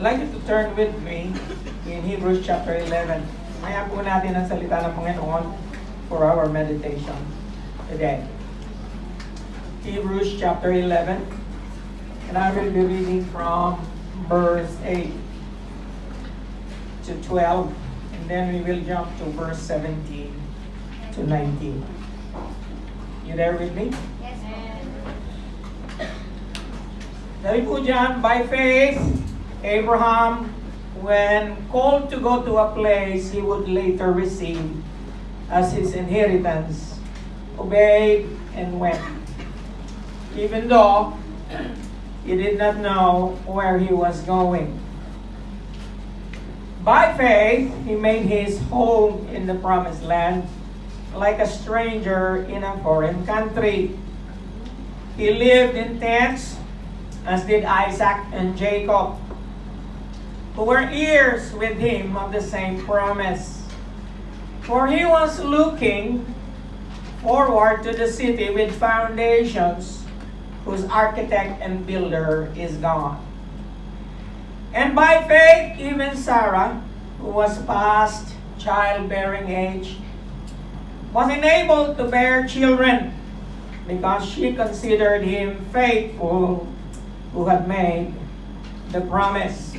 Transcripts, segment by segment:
I'd like you to turn with me in Hebrews chapter 11. Maya po natin ang salita ng Panginoon for our meditation today. Hebrews chapter 11. And I will be reading from verse 8 to 12. And then we will jump to verse 17 to 19. You there with me? Yes, ma'am. Sabi po dyan, by faith, Abraham, when called to go to a place he would later receive as his inheritance, obeyed and went, even though he did not know where he was going. By faith, he made his home in the promised land, like a stranger in a foreign country. He lived in tents, as did Isaac and Jacob, who were heirs with him of the same promise. For he was looking forward to the city with foundations, whose architect and builder is God. And by faith, even Sarah, who was past childbearing age, was enabled to bear children, because she considered him faithful who had made the promise.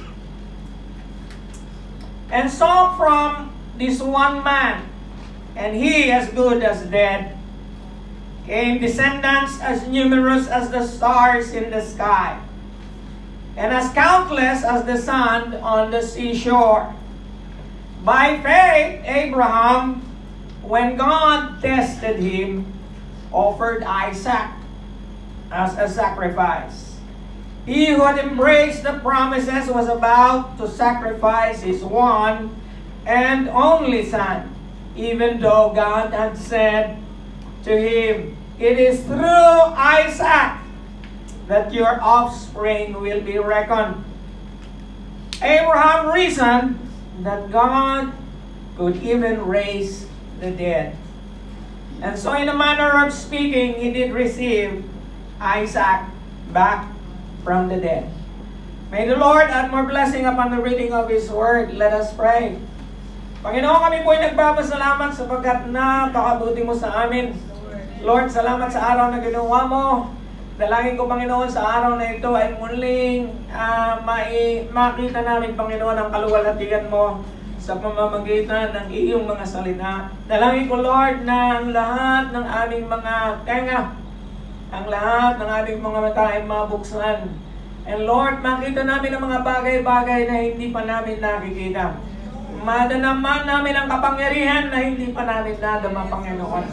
And so from this one man, and he as good as dead, came descendants as numerous as the stars in the sky, and as countless as the sand on the seashore. By faith, Abraham, when God tested him, offered Isaac as a sacrifice. He who had embraced the promises was about to sacrifice his one and only son, even though God had said to him, "It is through Isaac that your offspring will be reckoned." Abraham reasoned that God could even raise the dead. And so in a manner of speaking, he did receive Isaac back from the dead. May the Lord add more blessing upon the reading of His Word. Let us pray. Panginoon, kami po ay nagpapasalamat sapagkat napakabuti mo sa amin. Lord, salamat sa araw na ginawa mo. Dalangin ko, Panginoon, sa araw na ito ay muling makita namin, Panginoon, ang kaluwalhatian mo sa pamamagitan ng iyong mga salita. Dalangin ko, Lord, na ang lahat ng aming mga tenga, ang lahat ng aming mga mata ay mabuksan. And Lord, makita namin ang mga bagay-bagay na hindi pa namin nakikita. Madanaman namin ang kapangyarihan na hindi pa namin nadama, Panginoon.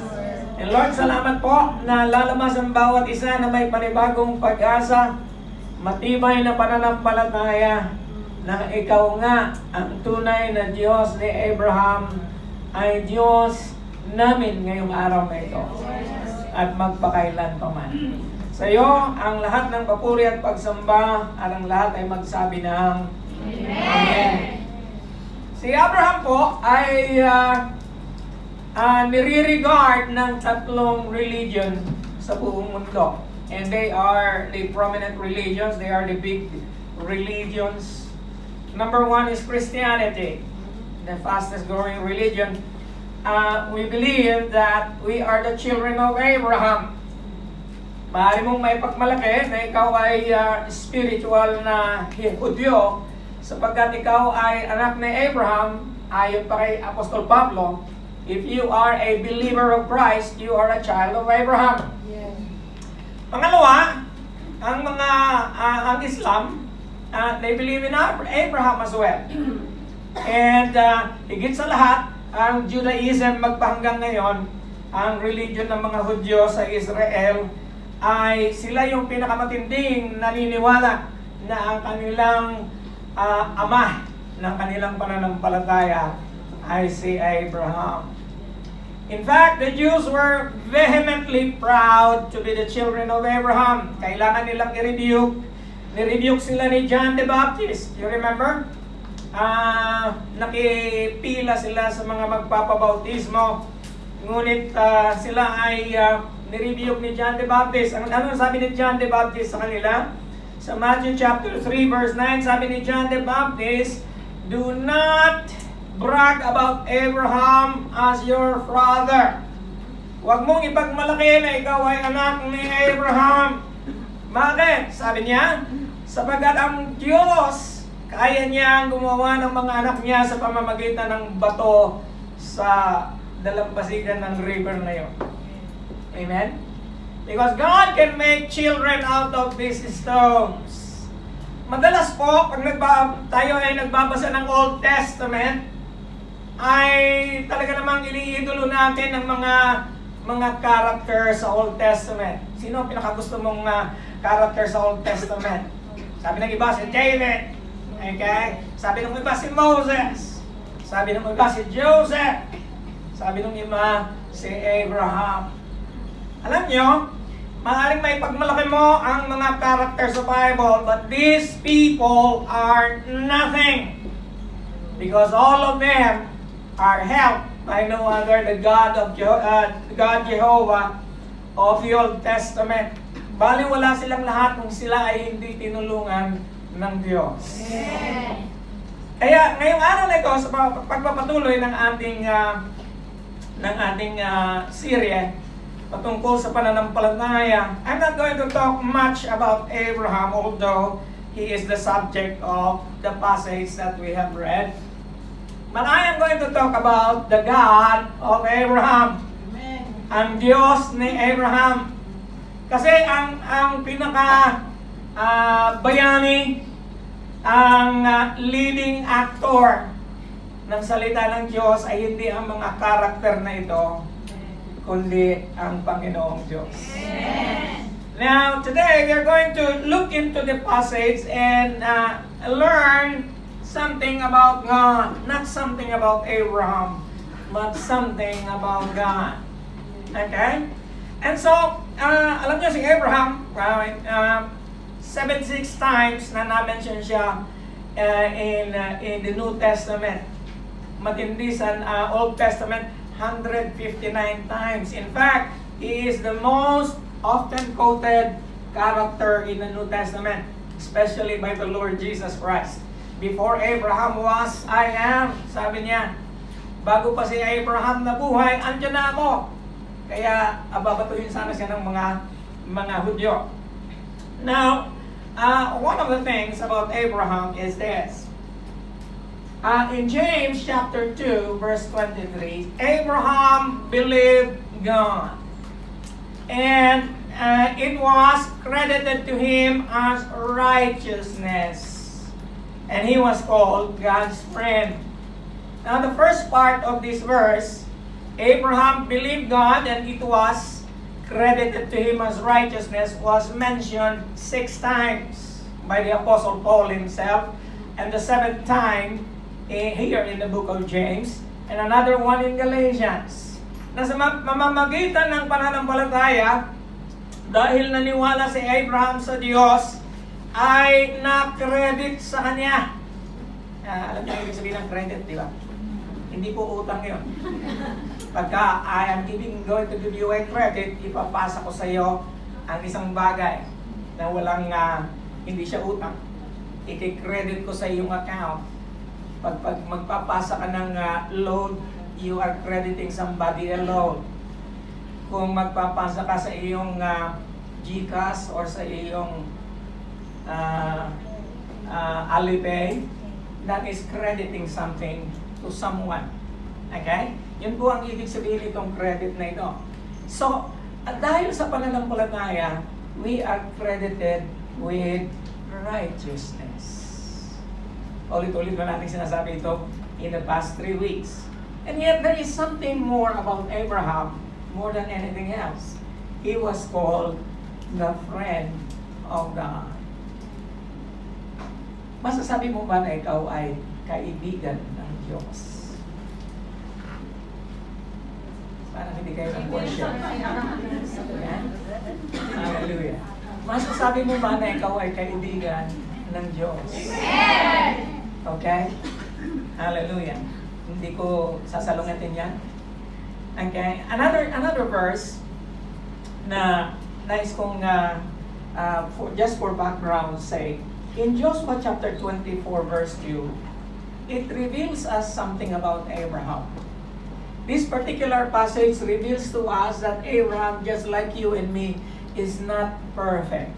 And Lord, salamat po na lalamas ang bawat isa na may panibagong pag-asa, matibay na pananampalataya na ikaw nga ang tunay na Diyos ni Abraham ay Diyos namin ngayong araw na ito at magpakailan pa man. Sa iyo ang lahat ng papuri at pagsamba at ang lahat ay magsabi ng Amen. Si Abraham po ay nire-regard ng tatlong religion sa buong mundo. And they are the prominent religions, they are the big religions. Number one is Christianity, the fastest growing religion. We believe that we are the children of Abraham. Maaari mong may pagmalaki na ikaw ay spiritual na Hudyo sapagkat ikaw ay anak ni Abraham ayon pa kay Apostol Pablo. If you are a believer of Christ, you are a child of Abraham. Yes. Pangalawa, ang Islam, they believe in Abraham as well. And higit sa lahat, ang Judaism magpahanggang ngayon, ang religion ng mga Hudyo sa Israel, ay sila yung pinakamatinding naniniwala na ang kanilang ama ng kanilang pananampalataya ay si Abraham. In fact, the Jews were vehemently proud to be the children of Abraham. Kailangan nilang i-rebuke. Ni-rebuke sila ni John the Baptist. You remember? Nakipila sila sa mga magpapabautismo. Ngunit sila ay ni-rebuke ni John the Baptist. Ano sabi ni John the Baptist sa kanila? Sa Matthew chapter 3 verse 9, sabi ni John the Baptist, "Do not brag about Abraham as your father." Huwag mong ipagmalaki na ikaw ay anak ni Abraham. Bakit? Sabi niya, sapagkat ang Diyos, kaya niyang gumawa ng mga anak niya sa pamamagitan ng bato sa dalampasigan ng river na yun. Amen? Because God can make children out of these stones. Madalas po, pag tayo ay nagbabasa ng Old Testament, ay talaga namang iniidolo natin ng mga character sa Old Testament. Sino ang pinakagusto mong character sa Old Testament? Sabi ng iba si David. Okay? Sabi ng iba si Moses. Sabi ng iba si Joseph. Sabi ng iba si Abraham. Alam nyo, maaaring may pagmalaki mo ang mga character sa Bible, but these people are nothing. Because all of them are helped by no other, the God Jehovah of the Old Testament. Bali wala silang lahat kung sila ay hindi tinulungan ng Diyos. Yeah. Kaya ngayong araw na ito, sa pagpapatuloy ng ating serye patungkol sa pananampalataya, I'm not going to talk much about Abraham, although he is the subject of the passage that we have read. But I am going to talk about the God of Abraham. Amen. Ang Diyos ni Abraham. Kasi ang pinaka bayani, ang leading actor ng salita ng Diyos ay hindi ang mga karakter na ito, kundi ang Panginoong Diyos. Amen. Now, today we are going to look into the passage and learn something about God. Not something about Abraham, but something about God. Okay? And so, alam niyo si Abraham, 76 times na na-mention siya in the New Testament. Matindi sa Old Testament, 159 times. In fact, he is the most often quoted character in the New Testament, especially by the Lord Jesus Christ. Before Abraham was, I am. Sabi niya, bago pa si Abraham nabuhay, andyan na ako. Kaya babatuhin sana siya ng mga Hudyo. Now, one of the things about Abraham is this. In James chapter 2, verse 23, Abraham believed God. And it was credited to him as righteousness. And he was called God's friend. Now the first part of this verse, Abraham believed God and it was credited to him as righteousness, was mentioned 6 times by the Apostle Paul himself. And the 7th time here in the book of James, and another one in Galatians. Na sa mamamagitan ng pananampalataya, dahil naniwala si Abraham sa Diyos, ay na-credit sa kanya. Alam niyo ibig sabihin ng credit, di ba? Hindi po utang yun. Pagka I am going to give you a credit, ipapasa ko sa iyo ang isang bagay na walang, hindi siya utang. I-credit ko sa iyong account. Pag magpapasa ka ng load, you are crediting somebody a load. Kung magpapasa ka sa iyong GCash or sa iyong Alipay, that is crediting something to someone. Okay? Yun po ang ibig sabihin itong credit na ito. So, dahil sa pananampalataya, we are credited with righteousness. Ulit-ulit na natin sinasabi ito in the past 3 weeks. And yet, there is something more about Abraham, more than anything else. He was called the friend of God. Masasabi mo ba na ikaw ay kaibigan ng Diyos? Parang hindi kayo ng worship. Hallelujah. Masasabi mo ba na ikaw ay kaibigan ng Diyos? Okay? Hallelujah. Hindi ko sasalungatin yan. Okay? Another verse na nais kong just for background's sake, in Joshua chapter 24, verse 2, it reveals us something about Abraham. This particular passage reveals to us that Abraham, just like you and me, is not perfect.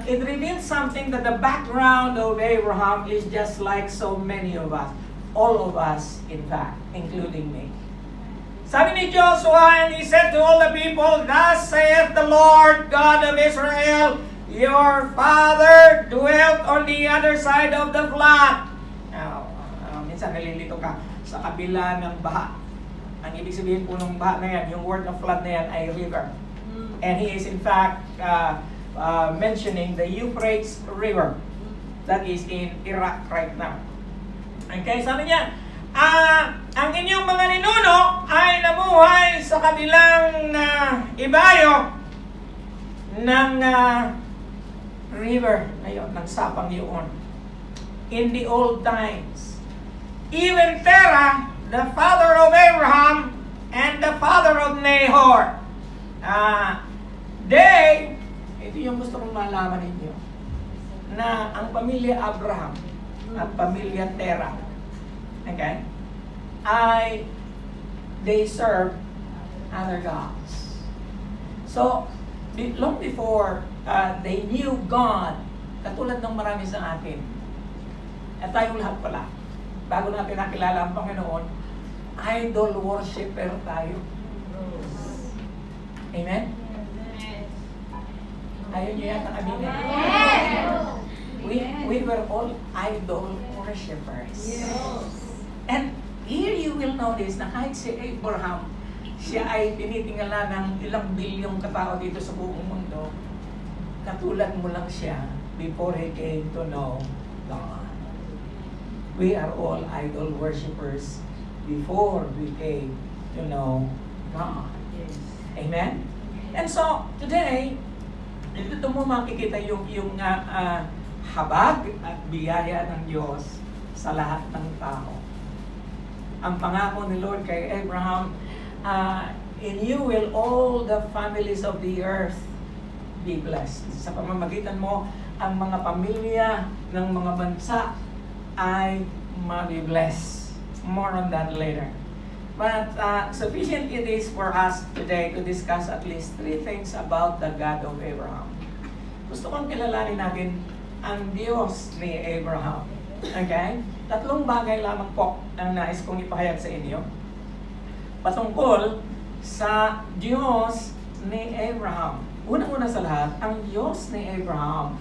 It reveals something that the background of Abraham is just like so many of us. All of us, in fact, including me. Sabi ni Joshua, and he said to all the people, "Thus saith the Lord God of Israel, your father dwelt on the other side of the flood." Now, minsan nalilito ka sa kabila ng baha. Ang ibig sabihin po ng baha na yan, yung word of flood na yan ay river. And he is in fact mentioning the Euphrates River that is in Iraq right now. Okay, sabi niya, ang inyong mga ninuno ay namuhay sa kabilang ibayo ng river ngayon, ng sapang yun. In the old times, even Terah, the father of Abraham and the father of Nahor, ito yung gusto kong malaman ninyo, na ang pamilya Abraham at pamilya Terah, okay, they serve other gods. So, long before they knew God, katulad ng marami sa atin, at tayo lahat pala, bago natin nakilala ang Panginoon, idol worshiper tayo. Amen? Ayaw niyo yan ang aminin? We were all idol worshippers. And here you will notice na kahit si Abraham, siya ay tinitingala ng ilang bilyong katao dito sa buong mundo, katulad mo lang siya before he came to know God. We are all idol worshippers before we came to know God. Amen? And so, today, dito mo makikita yung habag at biyaya ng Diyos sa lahat ng tao. Ang pangako ni Lord kay Abraham, in you will all the families of the earth be blessed. Sa pamamagitan mo, ang mga pamilya ng mga bansa ay ma-bless. More on that later. But sufficient it is for us today to discuss at least 3 things about the God of Abraham. Gusto kong kilalanin natin ang Diyos ni Abraham. Okay? 3 bagay lamang po ang nais kong ipahayag sa inyo patungkol sa Diyos ni Abraham. Unang-una sa lahat, ang Diyos ni Abraham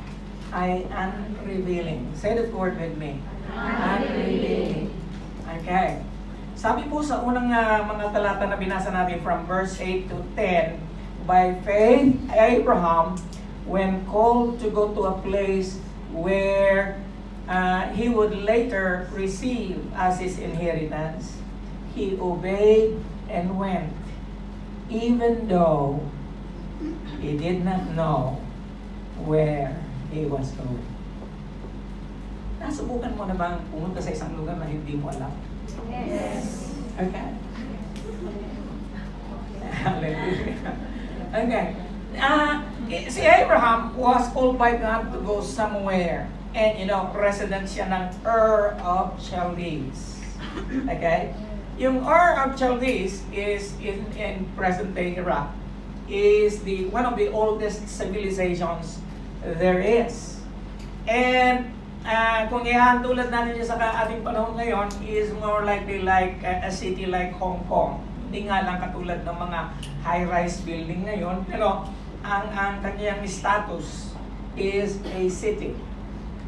ay unrevealing. Say that word with me. Unrevealing. Okay. Sabi po sa unang mga talata na binasa natin from verse 8 to 10, by faith, Abraham, when called to go to a place where he would later receive as his inheritance, he obeyed and went, even though he did not know where he was going. Nasubukan mo na bang pumunta sa isang lugar na hindi mo alam? Yes. Okay. Hallelujah. Okay. Si Abraham was called by God to go somewhere. And resident siya ng Ur of Chaldees. Okay? Yung Ur of Chaldees is in present-day Iraq. Is one of the oldest civilizations there is. And kung ihatulad natin siya sa ating panahon ngayon, is more likely like a city like Hong Kong. Hindi nga lang katulad ng mga high-rise building ngayon, pero ang kanyang status is a city.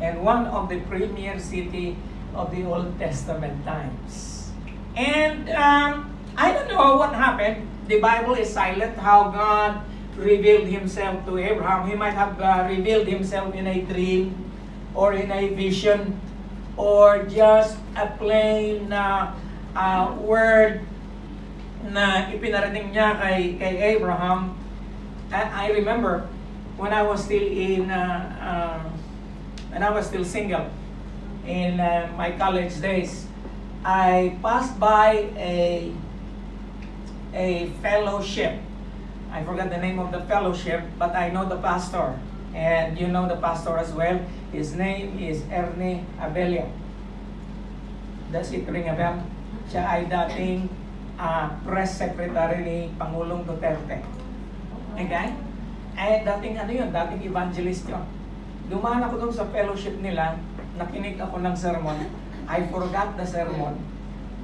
And one of the premier city of the Old Testament times. And I don't know what happened. The Bible is silent how God revealed Himself to Abraham. He might have revealed Himself in a dream, or in a vision, or just a plain word na ipinarating niya kay Abraham. I remember when I was still single in my college days, I passed by a fellowship I forgot the name of the fellowship, but I know the pastor. And you know the pastor as well. His name is Ernie Abelio. Does it ring a bell? Siya ay dating press secretary ni Pangulong Duterte. Okay? Eh, dating ano yun? Dating evangelist yun. Dumaan ako dun sa fellowship nila, nakinig ako ng sermon. I forgot the sermon,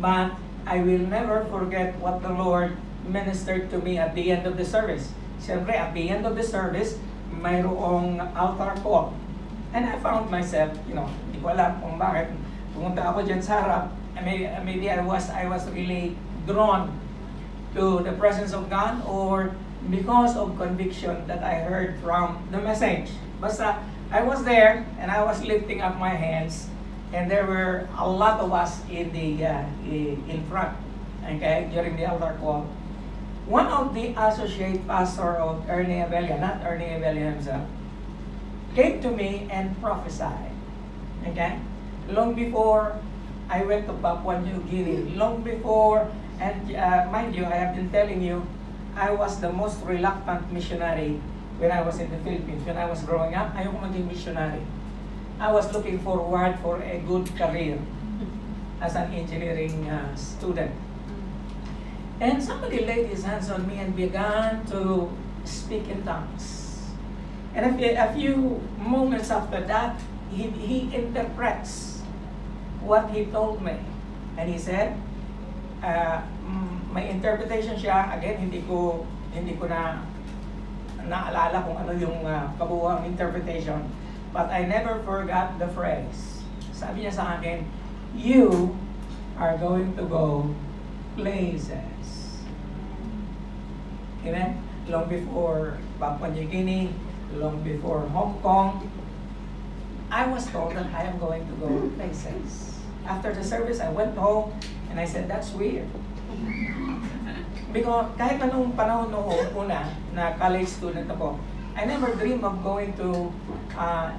but I will never forget what the Lord ministered to me at the end of the service. Siyempre, at the end of the service, mayroong altar call. And I found myself, hindi ko alam kung bakit, pumunta ako dyan sa harap. Maybe I was really drawn to the presence of God, or because of conviction that I heard from the message. Basta, I was there, and I was lifting up my hands, and there were a lot of us in front, okay, during the altar call. One of the associate pastor of Ernie Abelio, not Ernie Abelio himself, came to me and prophesied. Okay? Long before I went to Papua New Guinea, long before, and mind you, I have been telling you, I was the most reluctant missionary when I was in the Philippines. When I was growing up, ayoko maging missionary. I was looking forward for a good career as an engineering student. And somebody laid his hands on me and began to speak in tongues. And a few moments after that, he interprets what he told me. And he said, may interpretation siya. Again, hindi ko na naalala kung ano yung kabuuang interpretation. But I never forgot the phrase. Sabi niya sa akin, you are going to go places. Amen? Long before Papua New Guinea, long before Hong Kong, I was told that I am going to go places. After the service, I went home and I said, that's weird. Because kahit anong panahon noong una na college student ako, I never dream of going to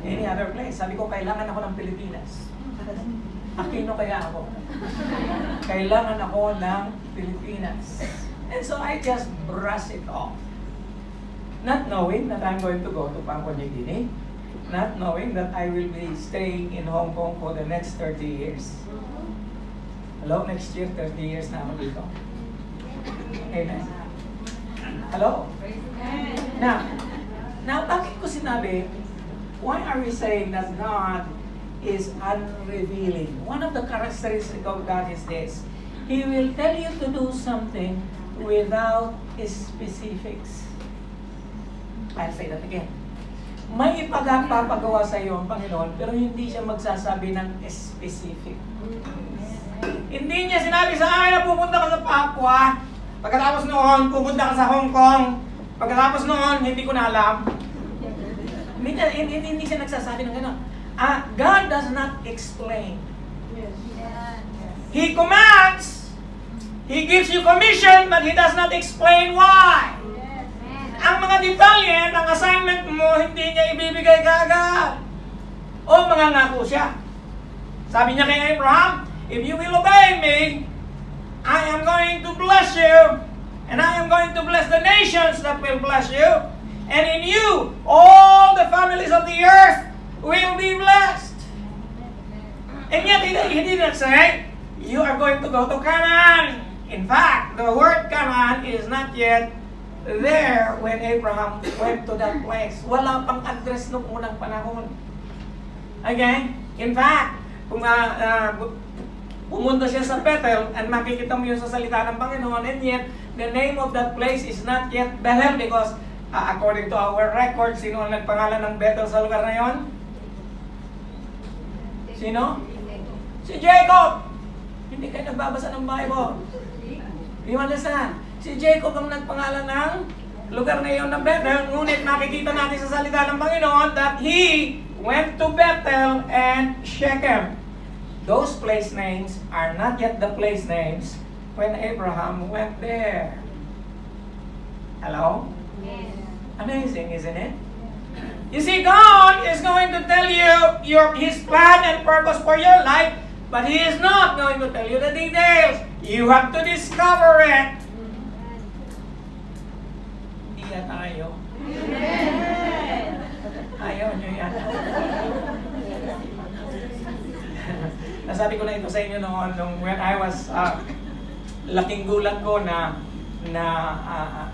any other place. Sabi ko, kailangan ako ng Pilipinas. Aquino kaya ako? Kailangan ako ng Pilipinas. And so I just brush it off. Not knowing that I'm going to go to Papua New Guinea, not knowing that I will be staying in Hong Kong for the next 30 years. Hello, next year, 30 years na ako dito. Amen. Hello? Now, bakit ko sinabi, why are we saying that God is unrevealing? One of the characteristics of God is this. He will tell you to do something without specifics. I'll say that again. May ipagpapagawa sa iyo ang Panginoon, pero hindi siya magsasabi ng specific. Hindi niya sinabi sa akin na pupunta ka sa Papua, pagkatapos noon, pupunta ka sa Hong Kong, pagkatapos noon, hindi ko na alam. Hindi siya nagsasabi ng gano'n. God does not explain. He commands, He gives you commission, but He does not explain why. Ang mga detalye ng assignment mo, hindi niya ibibigay kaagad. O mga ngako siya. Sabi niya kay Abraham, if you will obey me, I am going to bless you, and I am going to bless the nations that will bless you, and in you, all the families of the earth will be blessed. And yet, He didn't say, you are going to go to Canaan. In fact, the word Canaan is not yet there when Abraham went to that place. Wala pang address noong unang panahon. Okay? In fact, kung pumunta siya sa Bethel, and makikita mo yun sa salita ng Panginoon, and yet, the name of that place is not yet Bethel because according to our record, sino ang nagpangalan ng Bethel sa lugar na yon? Sino? Si Jacob! Hindi kayo nagbabasa ng Bible. You understand? Si Jacob ang nagpangalan ng lugar na iyon ng Bethel, ngunit makikita natin sa salita ng Panginoon that he went to Bethel and Shechem. Those place names are not yet the place names when Abraham went there. Hello? Yes. Amazing, isn't it? You see, God is going to tell you His plan and purpose for your life, but He is not going to tell you the details. You have to discover it. pamilya tayo. Ayaw nyo yan. Nasabi ko na ito sa inyo noon, when I was, laking gulat ko na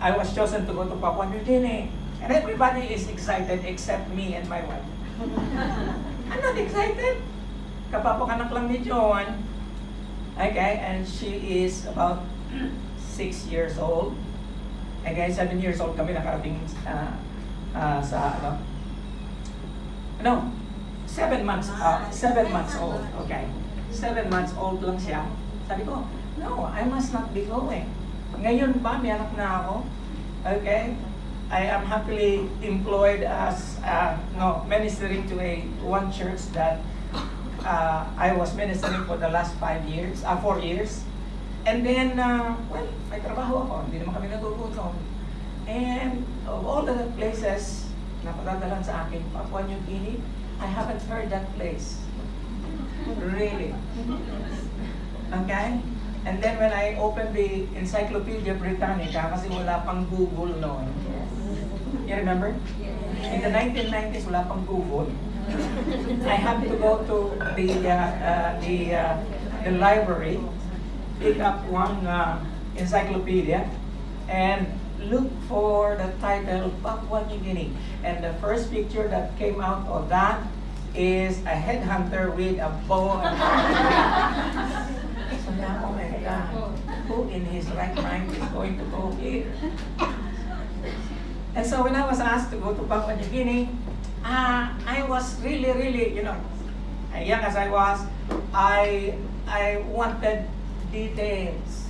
I was chosen to go to Papua New Guinea. And everybody is excited except me and my wife. I'm not excited. Kapapanganak lang ni John. Okay, and she is about 6 years old. Okay, 7 years old kami nakarating sa ano? No, 7 months. 7 months old. Okay, 7 months old lang siya. Sabi ko, no, I must not be going. Ngayon pa, may anak na ako. Okay, I am happily employed as ministering to one church that I was ministering for the last 4 years. And then, well, may trabaho ako. Hindi naman kami nagugutom. And of all the places na patadalan sa akin, Papua New Guinea, I haven't heard that place. Really. Okay? And then when I opened the Encyclopedia Britannica, kasi wala pang Google noon. You remember? In the 1990s, wala pang Google. I had to go to the library, pick up one encyclopedia, and look for the title Papua New Guinea. And the first picture that came out of that is a headhunter with a bow and arrow. So now, oh my God, who in his right mind is going to go here? And so when I was asked to go to Papua New Guinea, I was really, young as I was, I wanted details.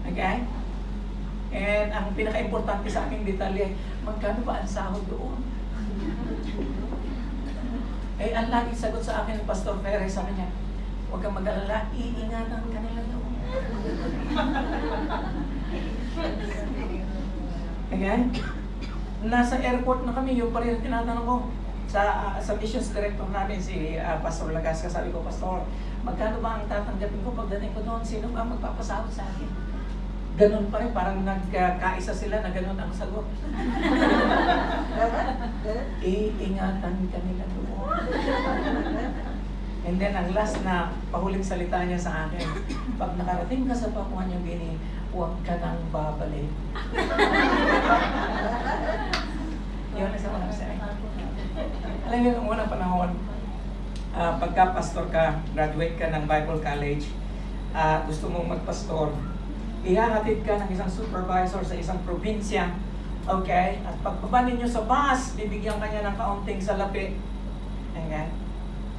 Okay? And ang pinaka-importante sa aking detalye, magkano ba ang sahod doon? Ang laging sagot sa akin ng Pastor Perez, sabi niya, huwag kang mag-alala, iingatan ka nila doon. Okay? Nasa airport na kami, yung pa rin tinatanong ko sa missions director namin, si Pastor Lagasca. Sabi ko, Pastor, magkano ba ang tatanggapin ko pagdating ko doon? Sino ba magpapasahod sa akin? Ganun pa rin, parang nagkaisa sila na ganun ang sagot. Iingatan ka nila doon. And then ang last na pahuling salita niya sa akin, pag nakarating ka sa Papua New Guinea, huwag ka nang babalik. Yun na sa mga sabi. Alam niyo, noong unang panahon, pagka-pastor ka, graduate ka ng Bible College, gusto mong magpastor, ihahatid ka ng isang supervisor sa isang probinsya, okay? At pagbaba ninyo sa bus, bibigyan ka niya ng kaunting salapi. Okay?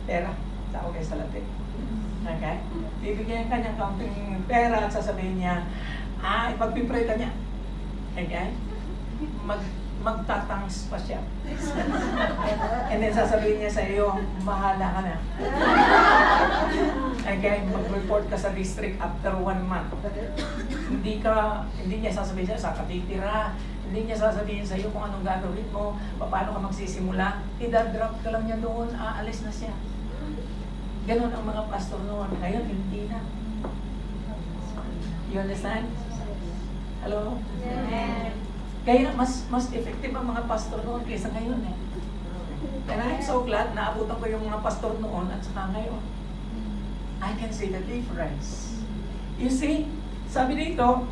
Pera, tao kayo salapi. Okay? Bibigyan ka niya ng kaunting pera at sasabihin niya, ipagpipray ka niya. Okay? Magtatangs pa siya. And then sasabihin niya sa iyo, mahala ka na. Okay, mag-report ka sa district after 1 month. Hindi niya sasabihin sa'yo, saan ka titira. Hindi niya sasabihin sa iyo kung anong gagawin mo, paano ka magsisimula. Idadrop ka lang niya doon, aalis na siya. Ganon ang mga pastor noon. Ngayon, hindi na. You understand? Hello? Yeah. Kaya mas effective ang mga pastor noon kaysa ngayon eh. And I'm so glad na abutan ko yung mga pastor noon at saka ngayon. I can see the difference. You see, sabi dito,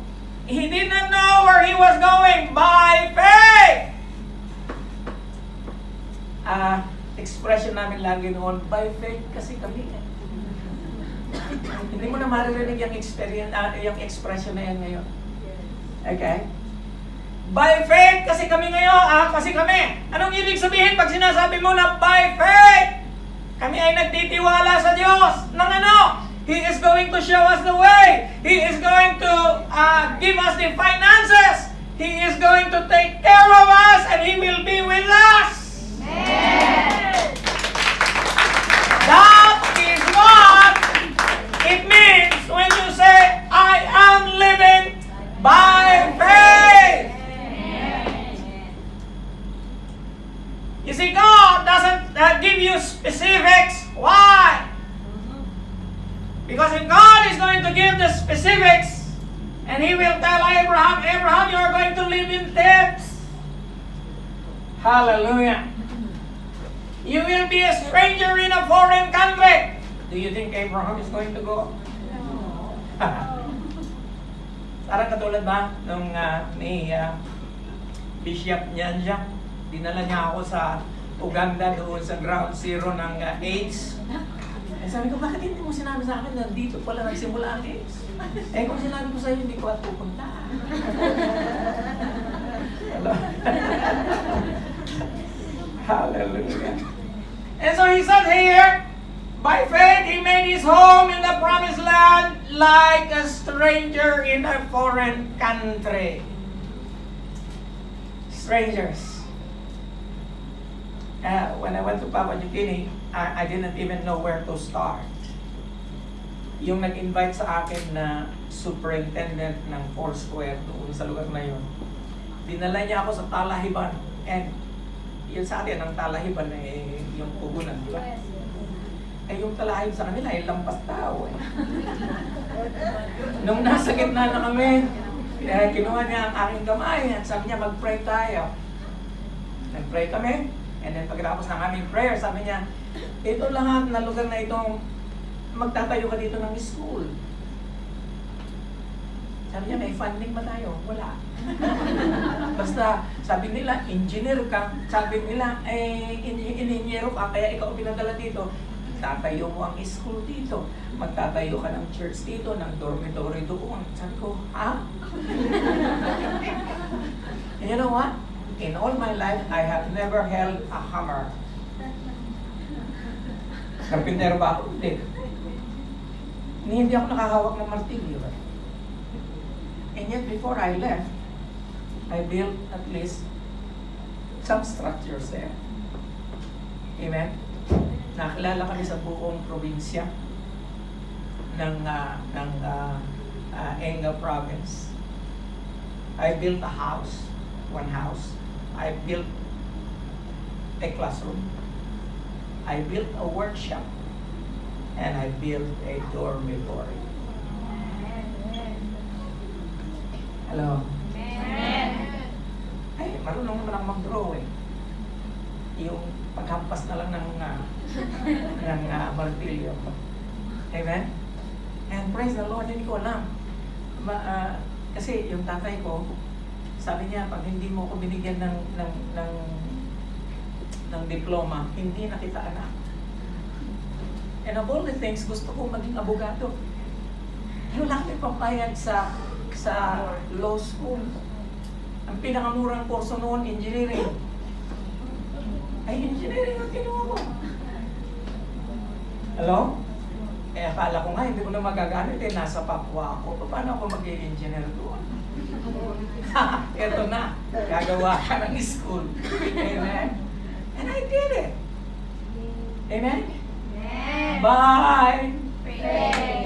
he didn't know where he was going by faith. Expression namin lagi noon, by faith kasi kami eh. Hindi mo na maririnig yung experience, yung expression na yan ngayon. Okay? By faith kasi kami ngayon, kasi kami. Anong ibig sabihin pag sinasabi mo na by faith? Kami ay nagtitiwala sa Diyos ng ano? He is going to show us the way. He is going to give us the finances. He is going to take care of us and He will be with us. Amen. That is what it means when you say, I am living by faith. You see, God doesn't give you specifics. Why? Because if God is going to give the specifics, And he will tell Abraham, Abraham, you are going to live in tents. Hallelujah. You will be a stranger in a foreign country. Do you think Abraham is going to go? No. Parang katulad ba nung ni Bishop Nyanja, dinala niya ako sa Uganda doon sa ground zero ng AIDS. Eh sabi ko, bakit hindi mo sinabi sa akin na dito pala nagsimula ang AIDS? Eh kung sinabi ko sa iyo, hindi ko at pupunta. Hallelujah. And so he said here, by faith he made his home in the promised land like a stranger in a foreign country. Strangers. When I went to Papua New Guinea, I didn't even know where to start. Yung nag-invite sa akin na superintendent ng Foursquare doon sa lugar na yun, dinala niya ako sa Talahiban. And yun sa atin, ang Talahiban eh, yung pugunan, di ba? Eh yung Talahib sa kanila ay lampas tao eh. Nung nasa gitna na kami, kinuha niya ang aking kamay at sabi niya, mag-pray tayo. Nag-pray kami, and then pagkatapos ng aming prayer, sabi niya, ito lahat na lugar na itong magtatayo ka dito ng school. Sabi niya, may funding ba tayo? Wala. Basta, sabi nila, engineer ka. Sabi nila, engineer ka, kaya ikaw pinadala dito. Tatayo mo ang school dito. Magtatayo ka ng church dito, ng dormitory doon. Sabi ko, ha? And you know what? In all my life, I have never held a hammer. Karpintero ba ako? Hindi ako nakahawak ng martilyo. And yet, before I left, I built at least some structures there. Amen? Nakilala kami sa buong probinsya ng Enga province. I built a house, one house. I built a classroom. I built a workshop. And I built a dormitory. Hello? Amen. Ay, marunong naman ako mag-drawing. Yung paghampas na lang ng martilyo. Amen? And praise the Lord, hindi ko alam. Kasi yung tatay ko, sabi niya, pag hindi mo ako binigyan ng diploma, hindi na kita anak. And of all the things, gusto ko maging abogado. Wala kami pampayag sa law school. Ang pinakamurang kurso noon, engineering. Ay, engineering ang kinuha ko. Hello? Eh, akala ko nga, hindi ko na magagamit eh. Nasa Papua ako. Paano ako mag-engineer doon? Ito na. Gagawa ka ng school. Amen? And I did it. Amen? Amen. Bye! Praise.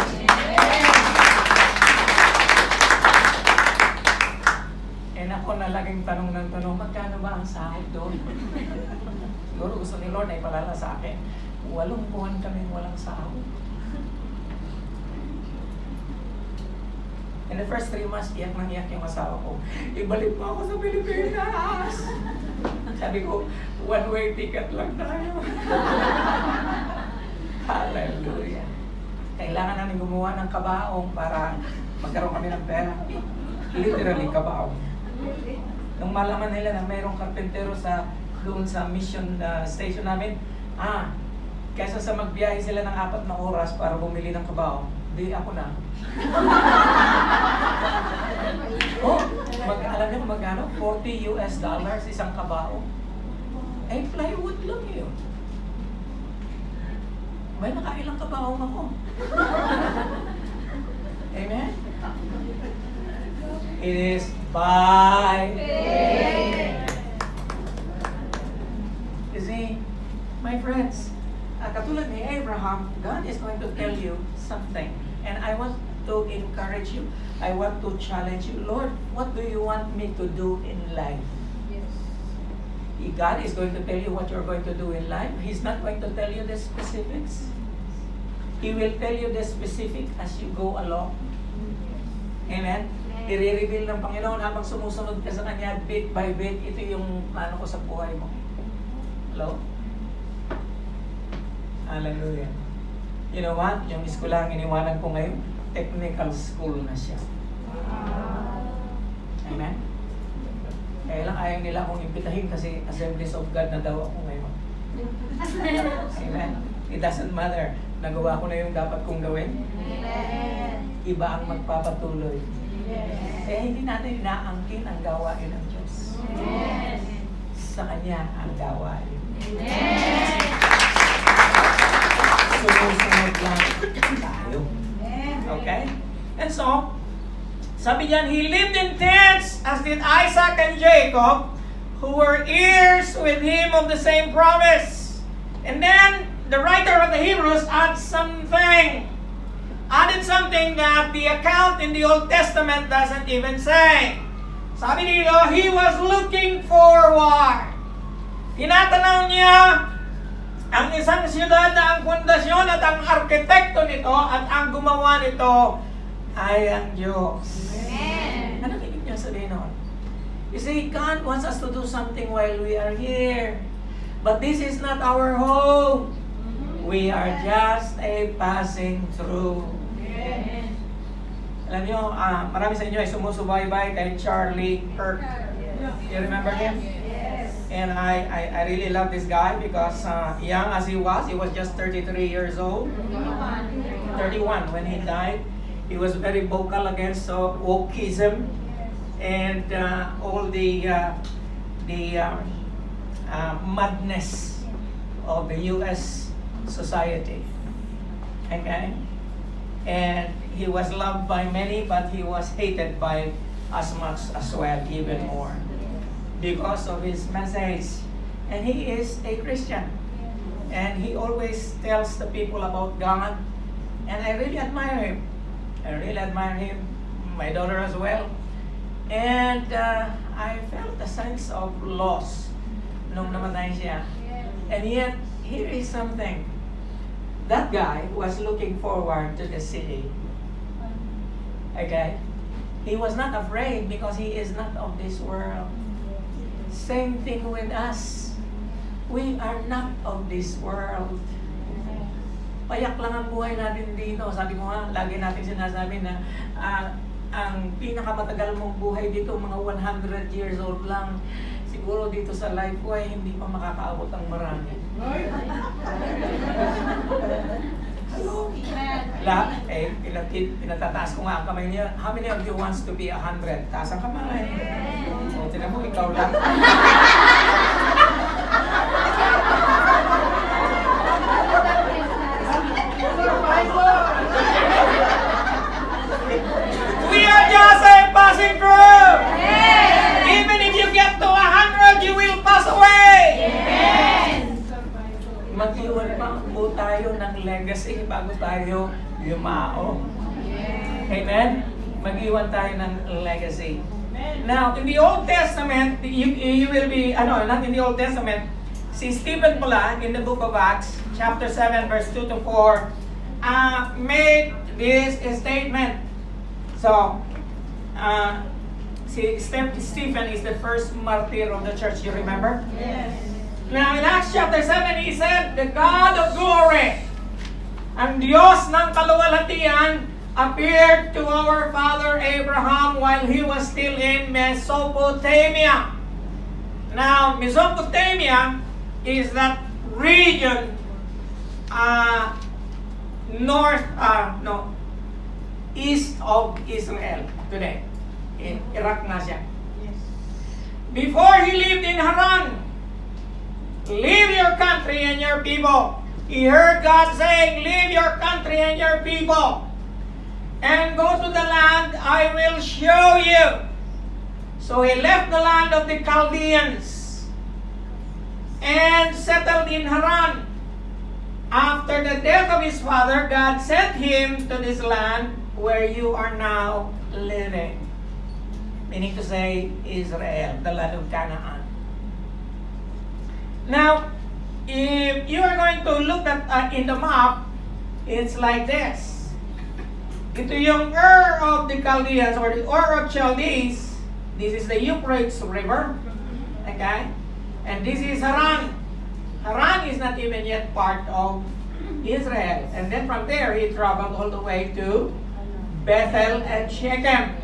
And ako na laging tanong ng tanong, magkano ba ang sahod doon? Siguro gusto ni Lord na ipalala sa akin. 8 buwan kaming walang sahod. In the first 3 months, iyak nang iyak yung asawa ko. Ibalik mo ako sa Pilipinas! Sabi ko, one-way ticket lang tayo. Hallelujah. Kailangan namin gumawa ng kabaong para magkaroon kami ng pera. Literally, kabaong. Nung malaman nila na mayroong karpentero doon sa mission station namin, kaysa sa magbiyahe sila ng 4 na oras para bumili ng kabaong, di ako na. Alam niyo kung magkano? $40 isang kabaong. Eh, plywood lang yun. May nakailang kabaong ako. Amen? It is by faith. You see, my friends, katulad ni Abraham, God is going to tell you something. And I want to encourage you. I want to challenge you. Lord, what do you want me to do in life? Yes. God is going to tell you what you're going to do in life. He's not going to tell you the specifics. He will tell you the specific as you go along. Amen? i-reveal ng Panginoon habang sumusunod ka sa Kanya bit by bit. Ito yung plano ko sa buhay mo. Hello? Hallelujah. You know what? Yung eskwelahan iniwanan ko ngayon, technical school na siya. Amen? Kaya lang ayaw nila akong imbitahin kasi Assemblies of God na daw ako ngayon. Amen? It doesn't matter. Nagawa ko na yung dapat kong gawin. Iba ang magpapatuloy. Kaya hindi natin inaangkin ang gawain ng Diyos. Sa Kanya ang gawain. Sumusunod lang tayo. Okay? And so, sabi niyan, he lived in tents as did Isaac and Jacob, who were heirs with him of the same promise. And then, the writer of the Hebrews added something that the account in the Old Testament doesn't even say. Sabi dito, he was looking forward. Tinatanaw niya ang isang siyudad na ang pundasyon at ang arkitekto nito at ang gumawa nito ay ang Diyos. Amen. Ano ibig niya sabihin nun? You see, God wants us to do something while we are here. But this is not our home. We are just a passing through. Yes. Alam niyo, marami sa inyo ay sumusubaybay kay Charlie Kirk. You remember him? Yes. And I really love this guy because young as he was just 33 years old. 31 when he died. He was very vocal against wokeism and all the madness of the U.S. society. Okay? And he was loved by many, but he was hated by as much as well, even more, because of his message. And he is a Christian. And he always tells the people about God. And I really admire him. I really admire him, my daughter as well. And I felt a sense of loss nung namatay siya. And yet, here is something. That guy was looking forward to the city. Okay? He was not afraid because he is not of this world. Same thing with us. We are not of this world. Payak lang ang buhay natin dito. Sabi ko nga, lagi natin sinasabi na ang pinakamatagal mong buhay dito, mga 100 years old lang. Siguro dito sa life ko ay hindi pa makakaabot ang marami. Hello? Pinatataas ko nga ang kamay niya. How many of you wants to be 100? Taas ang kamay. O, tinan mo, ikaw lang. We are just a passing through. Yes. Even if you get to 100, you will pass away. Yes. Mag-iwan pa po tayo ng legacy bago tayo yumao. Yes. Amen? Mag-iwan tayo ng legacy. Now, in the Old Testament, you will be, not in the Old Testament, si Stephen pala, in the book of Acts, chapter 7, verse 2 to 4, made this statement. So, Stephen is the first martyr of the church, you remember? Yes. Now, in Acts chapter 7, he said, the God of glory, ang Diyos ng kaluwalhatian, appeared to our father Abraham while he was still in Mesopotamia. Now, Mesopotamia is that region east of Israel today. In Iraq na siya. Yes. Before he lived in Haran, leave your country and your people. He heard God saying, leave your country and your people and go to the land I will show you. So he left the land of the Chaldeans and settled in Haran. After the death of his father, God sent him to this land where you are now living. Meaning to say, Israel, the land of Canaan. Now, if you are going to look at in the map, it's like this. Ito yung Ur of the Chaldeans or the Ur of Chaldees. This is the Euphrates River. Okay? And this is Haran. Haran is not even yet part of Israel. And then from there, he traveled all the way to Bethel and Shechem.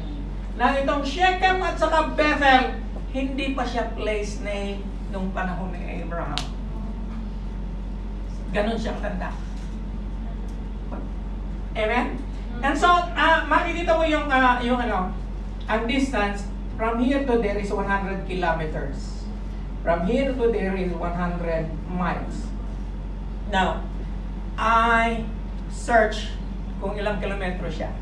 Now, itong Shechem at saka Bethel, hindi pa siya place name nung panahon ni Abraham. Ganon siyang tanda. Amen? And so, makikita mo yung ang distance from here to there is 100 kilometers. From here to there is 100 miles. Now, I search kung ilang kilometro siya.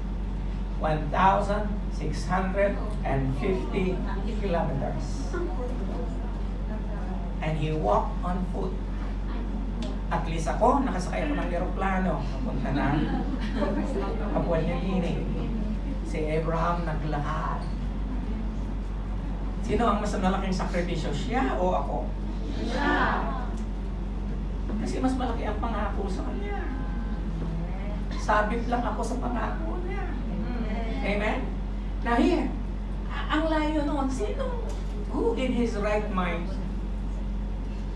1,650 kilometers. And he walked on foot. At least ako, nakasakay ako ng aeroplano. Punta na Papua New Guinea. Si Abraham naglakad. Sino ang mas malaking sakripisyo? Siya o ako? Siya. Kasi mas malaki ang pangako sa kanya. Sabit lang ako sa pangako niya. Amen? Now here, ang layo noon, who in his right mind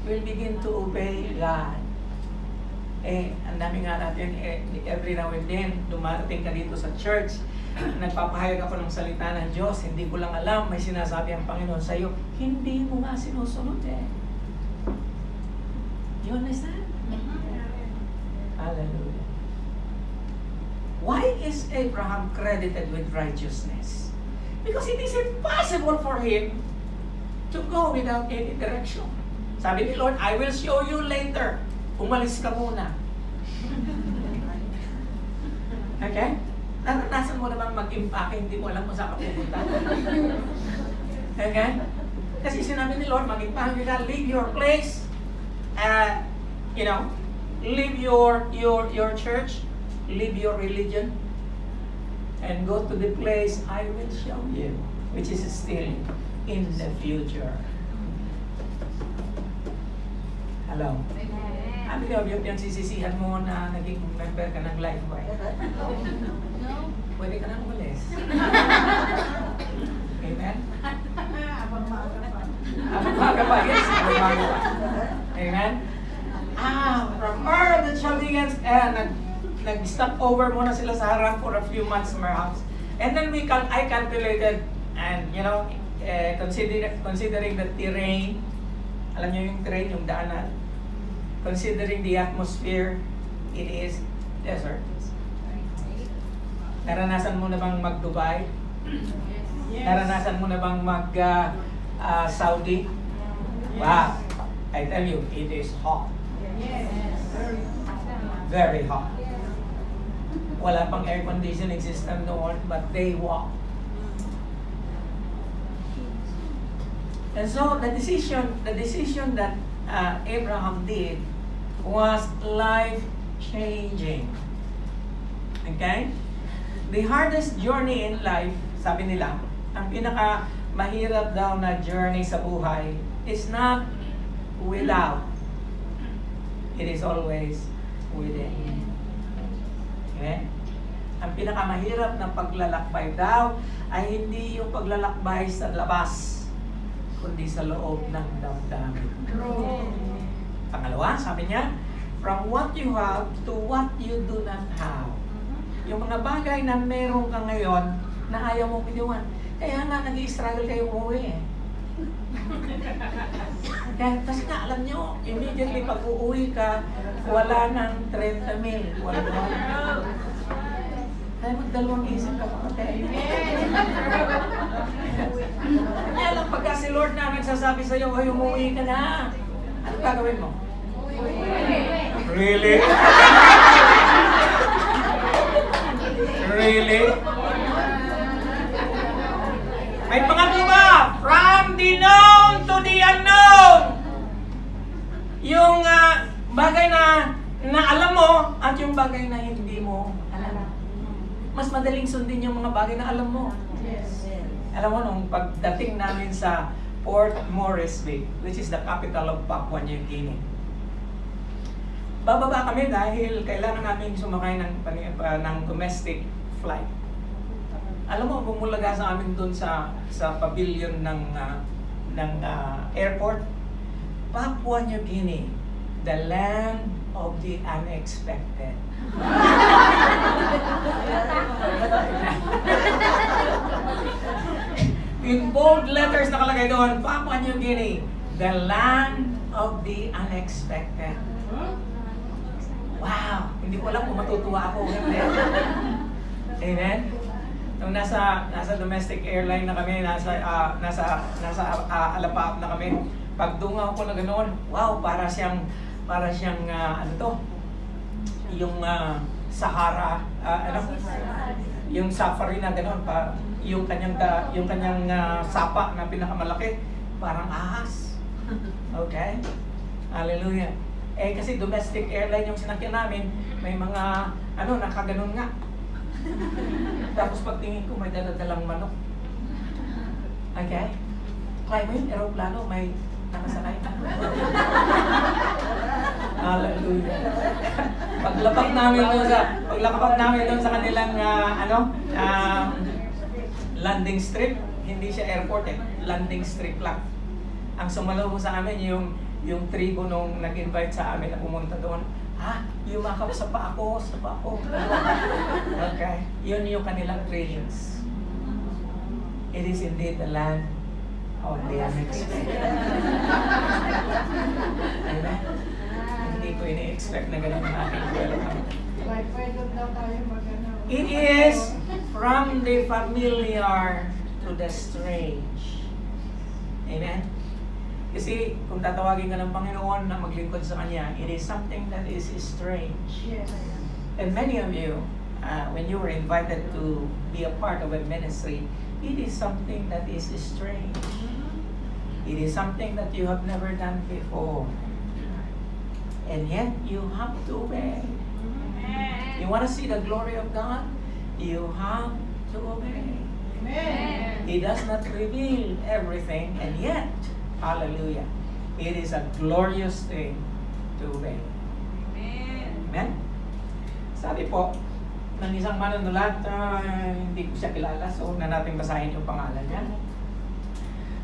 will begin to obey God? Ang dami nga natin, every now and then, dumarating ka dito sa church, nagpapahayag ako ng salita ng Diyos, hindi ko lang alam, may sinasabi ang Panginoon sa iyo, hindi mo nga sinusunod You understand? Hallelujah. Why is Abraham credited with righteousness? Because it is impossible for him to go without any direction. Sabi ni Lord, I will show you later. Umalis ka muna. Okay? Naranasan mo namang mag-impake, hindi mo alam kung saan ka pupunta. Okay? Kasi sinabi ni Lord, mag-impake ka, leave your place, leave your church, leave your religion, and go to the place I will show you, which is still in the future. Hello? Ano yung sisisihan mo na naging member ka ng Lifeway? No. Pwede ka nang umalis. Amen? Abang maaga pa. Abang maaga pa, yes. Abang maaga pa. Amen? From Ur of the Chaldeans, nag-stop over muna sila sa Haran for a few months perhaps. And then I calculated, and considering the terrain, alam niyo yung terrain, yung daanan, considering the atmosphere, it is desert. Naranasan mo na bang mag-Dubai? Yes. Naranasan mo na bang mag-Saudi? Yes. Wow! I tell you, it is hot. Yes. Very hot. Wala pang air conditioning system noon, but they walk. And so the decision that Abraham did was life-changing. Okay? The hardest journey in life, sabi nila, ang pinaka-mahirap daw na journey sa buhay is not without. It is always within. Okay? Ang pinakamahirap ng paglalakbay daw ay hindi yung paglalakbay sa labas, kundi sa loob ng damdamin. Pangalawa, sabi niya, from what you have to what you do not have. Yung mga bagay na meron ka ngayon na ayaw mong bitiwan. Kaya nga, nag-i-struggle kayo umuwi Kasi nga, alam nyo, immediately pag uuwi ka, wala ng 30 mil. Wala na. Kaya magdalawang isip ka pa. Kaya lang pagka si Lord na nagsasabi sa'yo, ay umuwi ka na. Ano gagawin mo? Really? Really? May pangatlo ba? From the known to the unknown. Yung bagay na alam mo at yung bagay na hindi mo alam. Mas madaling sundin yung mga bagay na alam mo. Yes. Alam mo, nung pagdating namin sa Port Moresby, which is the capital of Papua New Guinea, bababa kami dahil kailangan namin sumakay ng domestic flight. Alam mo, bumulaga sa amin doon sa pavilion ng airport, Papua New Guinea, the land of the unexpected. In bold letters nakalagay doon, Papua New Guinea, the land of the unexpected. Wow! Hindi ko alam kung matutuwa ako. Amen? Nung nasa domestic airline na kami, nasa Alapaap na kami, pagdungaw ko na ganoon, wow, para siyang ano to, yung Sahara, yung safari na ganoon, yung kanyang sapa na pinakamalaki, parang ahas. Okay? Hallelujah. Eh kasi domestic airline yung sinakyan namin, may mga nakaganon nga. Tapos pagtingin ko, may daladalang manok. Okay? Try mo yung aeroplano, may nakasakay na. Hallelujah. Paglapag namin doon sa kanilang landing strip, hindi siya airport landing strip lang. Ang sumalubong sa amin yung tribo nung nag-invite sa amin na pumunta doon. Yumakap sa pa ako. Okay? Yun yung kanilang trainings. It is indeed the land of the unexpected. Amen? Hindi ko ini-expect na ganun ang aking welcome. It is from the familiar to the strange. Amen? Kasi kung tatawagin ka ng Panginoon na maglingkod sa Kanya, it is something that is strange. Yes. And many of you, when you were invited to be a part of a ministry, it is something that is strange. It is something that you have never done before. And yet, you have to obey. You want to see the glory of God? You have to obey. Amen. He does not reveal everything, and yet, hallelujah, it is a glorious thing to obey. Amen? Sabi po, ng isang manunulat, hindi ko siya kilala, so huwag na natin basahin yung pangalan niya.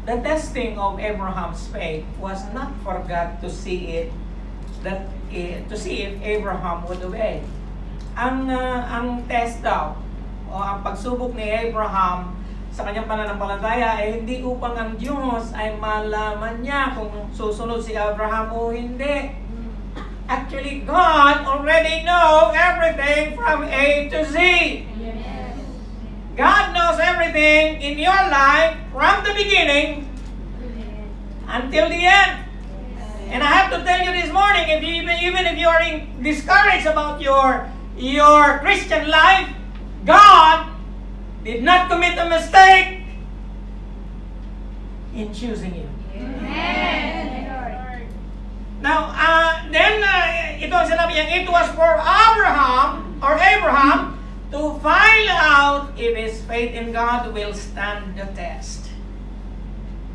The testing of Abraham's faith was not for God to see if Abraham would obey. Ang test daw, o ang pagsubok ni Abraham sa kanyang pananampalataya ay hindi upang ang Diyos ay malaman niya kung susunod si Abraham o hindi. Actually, God already knows everything from A to Z. Yes. God knows everything in your life from the beginning until the end. And I have to tell you this morning, even if you are discouraged about your Christian life, God did not commit a mistake in choosing you. Amen. Now, ito ang sinabi niya, it was for Abraham to find out if his faith in God will stand the test.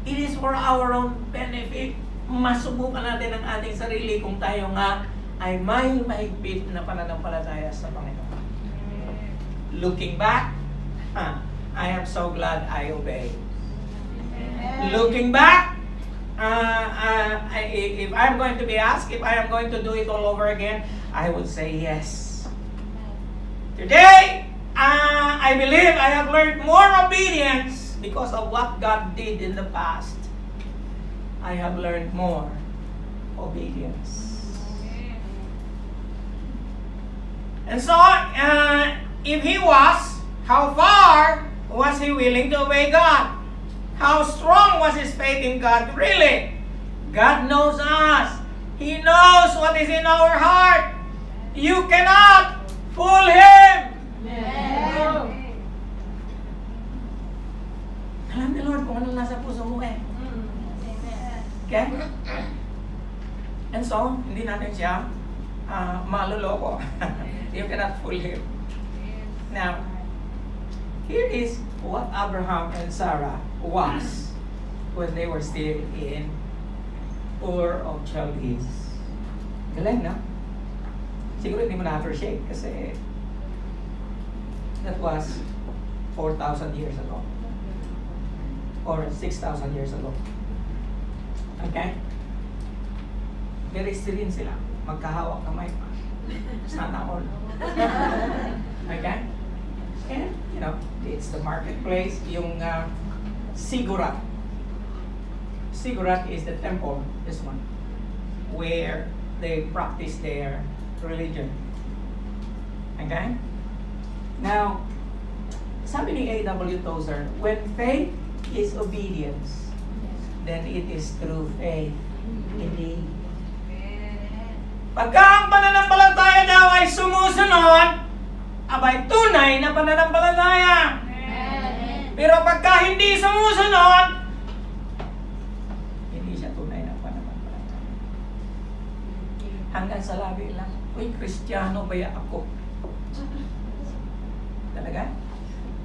It is for our own benefit. Masubukan natin ang ating sarili kung tayo nga ay may mahigpit na pananampalataya sa Panginoon. Looking back, I am so glad I obeyed. Looking back, if I'm going to be asked if I am going to do it all over again, I would say yes. Today, I believe I have learned more obedience because of what God did in the past. I have learned more obedience. And so, if he was, how far was he willing to obey God? How strong was his faith in God? Really? God knows us. He knows what is in our heart. You cannot fool Him. Amen. Alam ni Lord kung anong nasa puso mo eh. Okay? And so, hindi natin siya maluloko. You cannot fool Him. Now, here is what Abraham and Sarah was when they were still in Ur of Chaldees. Galing, no? Siguro hindi mo na-appreciate kasi That was 4,000 years ago. Or 6,000 years ago. Okay? Very serene sila. Magkahawak kamay pa. Sana all. Okay? And, you know, it's the marketplace. Yung Ziggurat. Ziggurat is the temple, this one, where they practice their religion. Okay? Now, sabi ni A.W. Tozer, when faith is obedience, then it is true faith indeed. Pagka ang pananampalataya daw ay sumusunod, abay tunay na pananampalataya. Pero pagka hindi sumusunod, hindi siya tunay na pananampalataya. Hanggang sa labi lang, uy, Kristiyano ba ako? Talaga?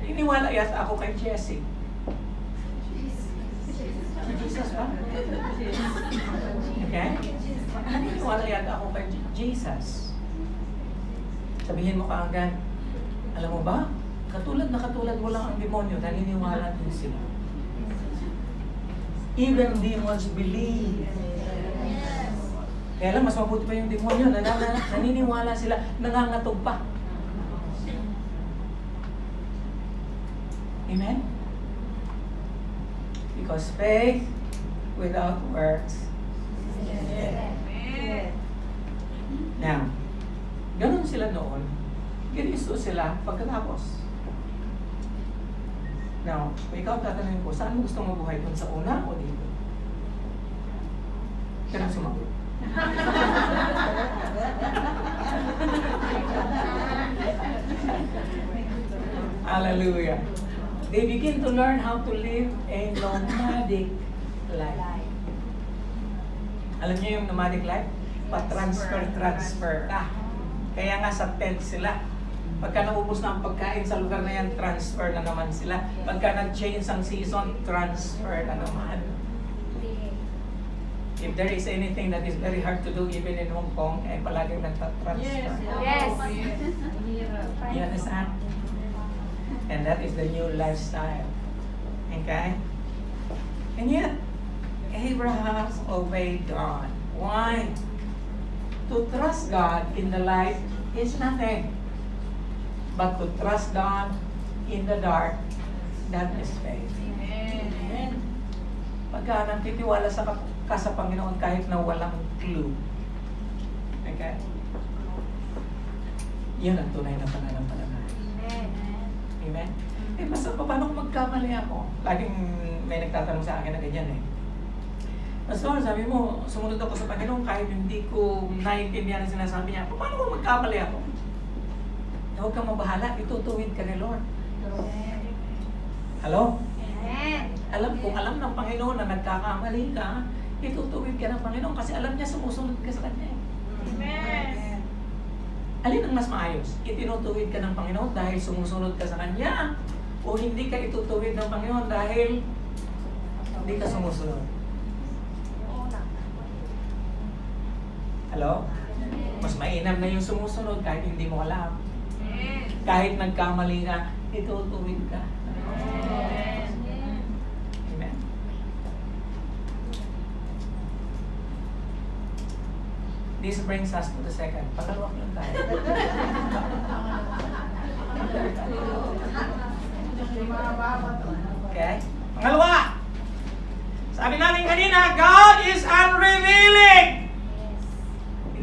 Iniwala yata ako kay Jessie. Jesus ba? Okay? Iniwala yata ako kay Jesus. Sabihin mo kaagad, alam mo ba? Katulad mo lang ang demonyo, naniniwala din sila. Even demons believe. Kaya lang, mas mabuti pa yung demonyo, naniniwala sila, nangangatog pa. Amen? Because faith without works is dead. Now, ganun sila noon. Ganito sila pagkatapos. Now, kung ikaw tatanungin ko, saan mo gusto mabuhay? Doon sa una o dito? Kaya sumagot. Hallelujah. They begin to learn how to live a nomadic life. Alam niyo yung nomadic life? Pa-transfer ka. Kaya nga sa tent sila. Pagka naubos na ang pagkain sa lugar na yan, transfer na naman sila. Pagka nag-change ang season, transfer na naman. If there is anything that is very hard to do even in Hong Kong, ay palaging nagta-transfer. Yes. You understand? And that is the new lifestyle. Okay? And yet, Abraham obeyed God. Why? To trust God in the light is nothing. But to trust God in the dark, that is faith. Amen. Pagka nagtitiwala ka sa Panginoon kahit na walang clue. Okay? Yun ang tunay na pananampalataya. Amen? Eh, basta paano kung magkamali ako? Laging may nagtatanong sa akin na ganyan eh. Pastor, sabi mo, sumunod ako sa Panginoon kahit hindi ko naiintindihan ang sinasabi niya. Paano kung magkamali ako? Huwag kang mabahala, itutuwid ka ni Lord. Hello? Kung alam ng Panginoon na nagkakamali ka, itutuwid ka ng Panginoon kasi alam niya sumusunod ka sa Kanya. Amen. Alin ang mas maayos? Itinutuwid ka ng Panginoon dahil sumusunod ka sa Kanya o hindi ka itutuwid ng Panginoon dahil hindi ka sumusunod? Hello? Mas mainam na yung sumusunod kahit hindi mo alam. Kahit nagkamali ka, itutuwid ka. Amen. This brings us to the second. Pakalawak lang tayo. Okay? Pangalawa. Sabi natin kanina, God is unrevealing.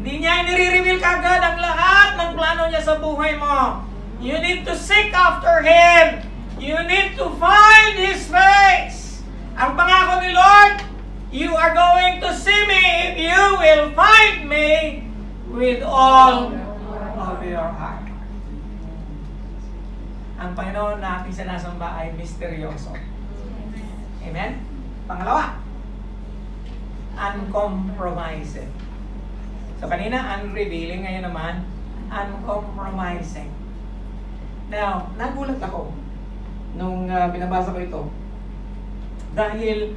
Hindi niya inire-reveal kagad ang lahat ng plano niya sa buhay mo. You need to seek after Him. You need to find His face. Ang pangako ni Lord, you are going to see me if you will find me with all of your heart. Ang Panginoon na ating sinasamba ay misteryoso. Amen? Pangalawa, uncompromising. So kanina, unrevealing. Ngayon naman, uncompromising. Now, nagulat ako nung binabasa ko ito. Dahil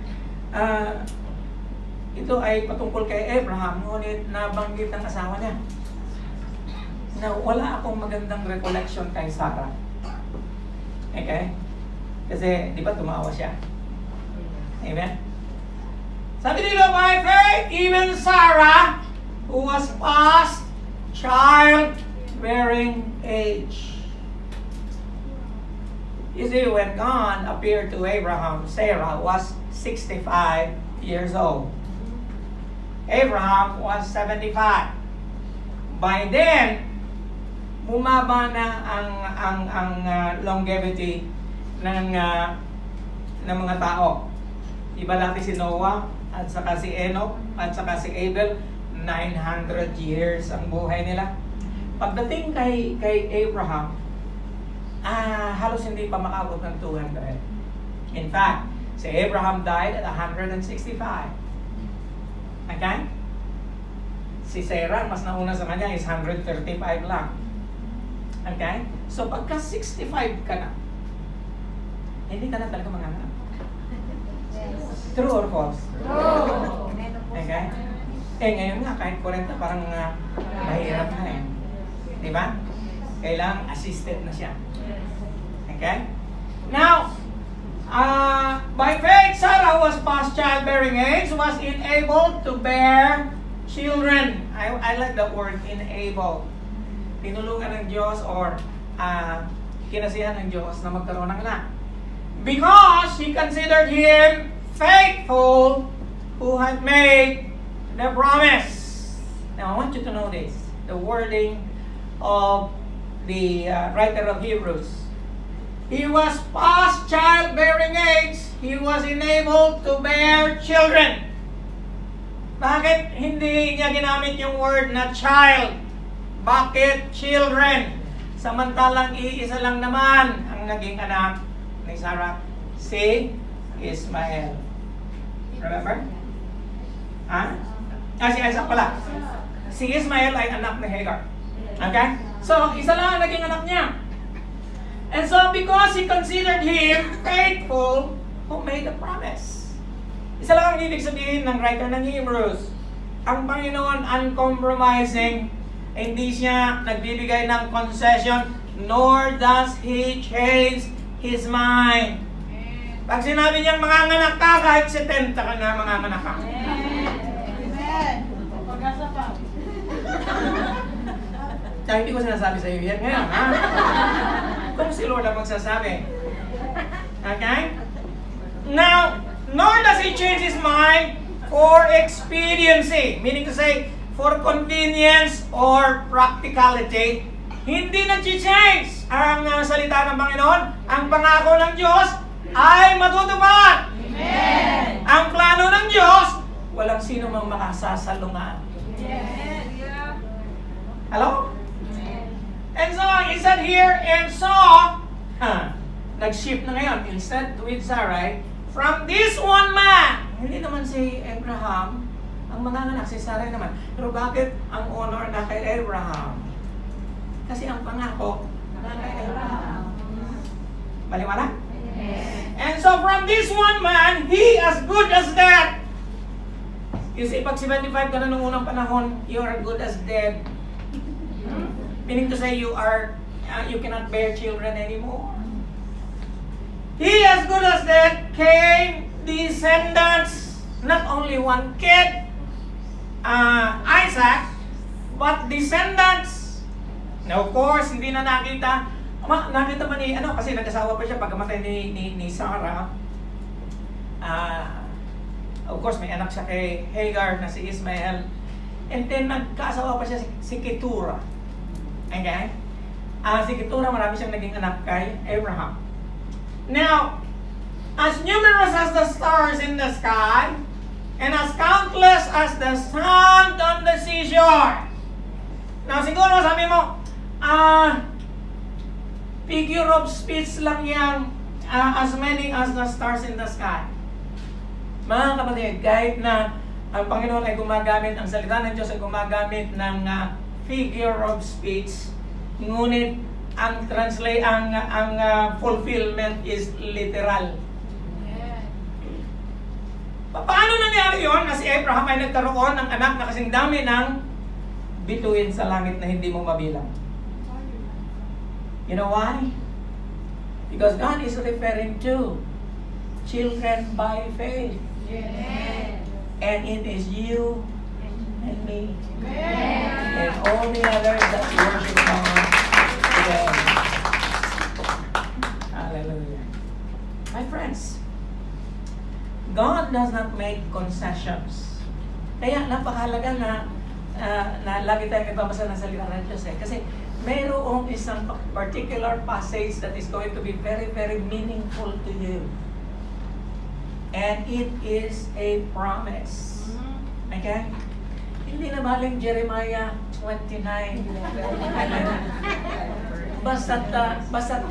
ito ay patungkol kay Abraham, ngunit nabanggit ng asawa niya na wala akong magandang recollection kay Sarah. Okay? Kasi, di ba tumawa siya? Amen? Sabi nila, by faith, even Sarah, who was past childbearing age. You see, when God appeared to Abraham, Sarah was 65 years old. Abraham was 75. By then, bumaba na ang longevity ng mga tao. Iba dati si Noah, at saka si Enoch, at saka si Abel, 900 years ang buhay nila. Pagdating kay Abraham, halos hindi pa makaabot ng 200. In fact, si Abraham died at 165. Okay? Si Sarah, mas nauna sa kanya is 135 lang. Okay? So pagka 65 ka na, hindi ka na talaga manganak. True or false? True. Okay? Ngayon nga, kahit 40, parang mahirap na eh. Diba? Kailangan assisted na siya. Okay? Now, by faith, Sarah was past childbearing age, was enabled to bear children. I like the word enable. Tinulungan ng Diyos or kinasihan ng Diyos na magkaroon ng anak. Because He considered him faithful who had made the promise. Now, I want you to know this. The wording of the writer of Hebrews. He was past childbearing age. He was enabled to bear children. Bakit hindi niya ginamit yung word na child? Bakit children? Samantalang iisa lang naman ang naging anak ni Sarah, si Ismael. Remember? Si Isaac pala. Si Ismael ay anak ni Hagar. Okay? So, isa lang ang naging anak niya. And so, because He considered him faithful, who made the promise. Isa lang ang ibig sabihin ng writer ng Hebrews. Ang Panginoon uncompromising, hindi siya nagbibigay ng concession, nor does He change His mind. Pag sinabi niyang manganganak ka, kahit 70 ka na manganganak ka. Amen. Pag-asa pa. Kaya hindi ko sinasabi sa iyo yan ngayon, ha? Kung si Lord ang magsasabi. Okay? Now, nor does He change His mind for expediency, meaning to say, for convenience or practicality. Hindi nag-change ang salita ng Panginoon. Ang pangako ng Diyos ay matutupad. Amen. Ang plano ng Diyos, walang sino mang makasasalungan. Yes. Hello? And so, he said here, and so, nag-shift na ngayon, instead with Sarai, from this one man, hindi naman si Abraham, ang manganganak si Sarai naman. Pero bakit ang honor na kay Abraham? Kasi ang pangako na kay Abraham. Maliwanag? Yes. And so from this one man, he as good as dead. You see, pag 75 ka na nung unang panahon, you are good as dead. Meaning to say, you cannot bear children anymore. He as good as dead came descendants, not only one kid, Isaac, but descendants. Now, of course, hindi na nakita. Nakita man kasi nag-asawa pa siya pagkamatay ni Sarah. Of course, may anak siya kay Hagar na si Ismael. And then, nagkaasawa pa siya si Keturah. Okay? Si Keturah, marami siyang naging anak kay Abraham. Now, as numerous as the stars in the sky, and as countless as the sand on the seashore. Now, siguro sabi mo, figure of speech lang yan, as many as the stars in the sky. Mga kapatid, kahit na ang Panginoon ay gumagamit, ang salita ng Diyos ay gumagamit ng figure of speech, ngunit ang fulfillment is literal. Paano nangyari yun na si Abraham ay nagkaroon ng anak na kasing dami ng bituin sa langit na hindi mo mabilang? You know why? Because God is referring to children by faith. Yes. And it is you and me. Amen. And all the others that worship God today. Hallelujah. My friends, God does not make concessions. Kaya napakahalaga na lagi tayong nagbabasa ng salita ng Diyos eh. Kasi mayroong isang particular passage that is going to be very, very meaningful to you. And it is a promise. Okay? Hindi na maling Jeremiah 29. Basta't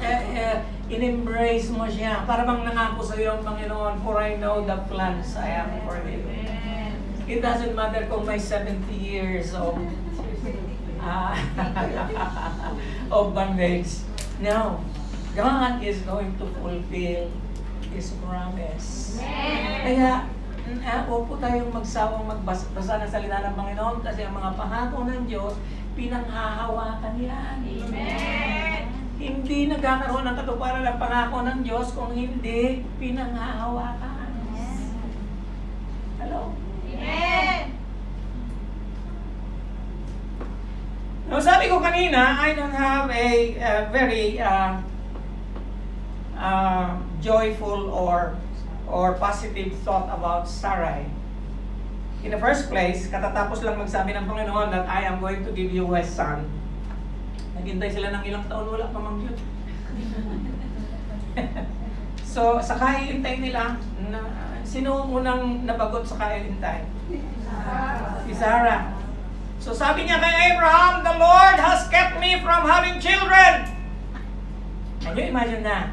in-embrace mo siya. Para bang nangako sa iyo ang Panginoon, for I know the plans I have for you. It doesn't matter kung may 70 years of bondage. No. God is going to fulfill His promise. Kaya, huwag po tayong magsawang magbasa ng salita ng Panginoon kasi ang mga pangako ng Diyos, pinanghahawakan yan. Amen. Hindi nagkakaroon ng katuparan ng pangako ng Diyos kung hindi pinanghahawakan. Hello? Amen. Now, sabi ko kanina, I don't have a very joyful or positive thought about Sarai. In the first place, katatapos lang magsabi ng Panginoon that I am going to give you a son. Naghintay sila ng ilang taon, wala pa mang yun. So, sa kahihintay nila, sino unang nabagot sa kahihintay? Si Sarah. So sabi niya kay Abraham, the Lord has kept me from having children. Can you imagine that?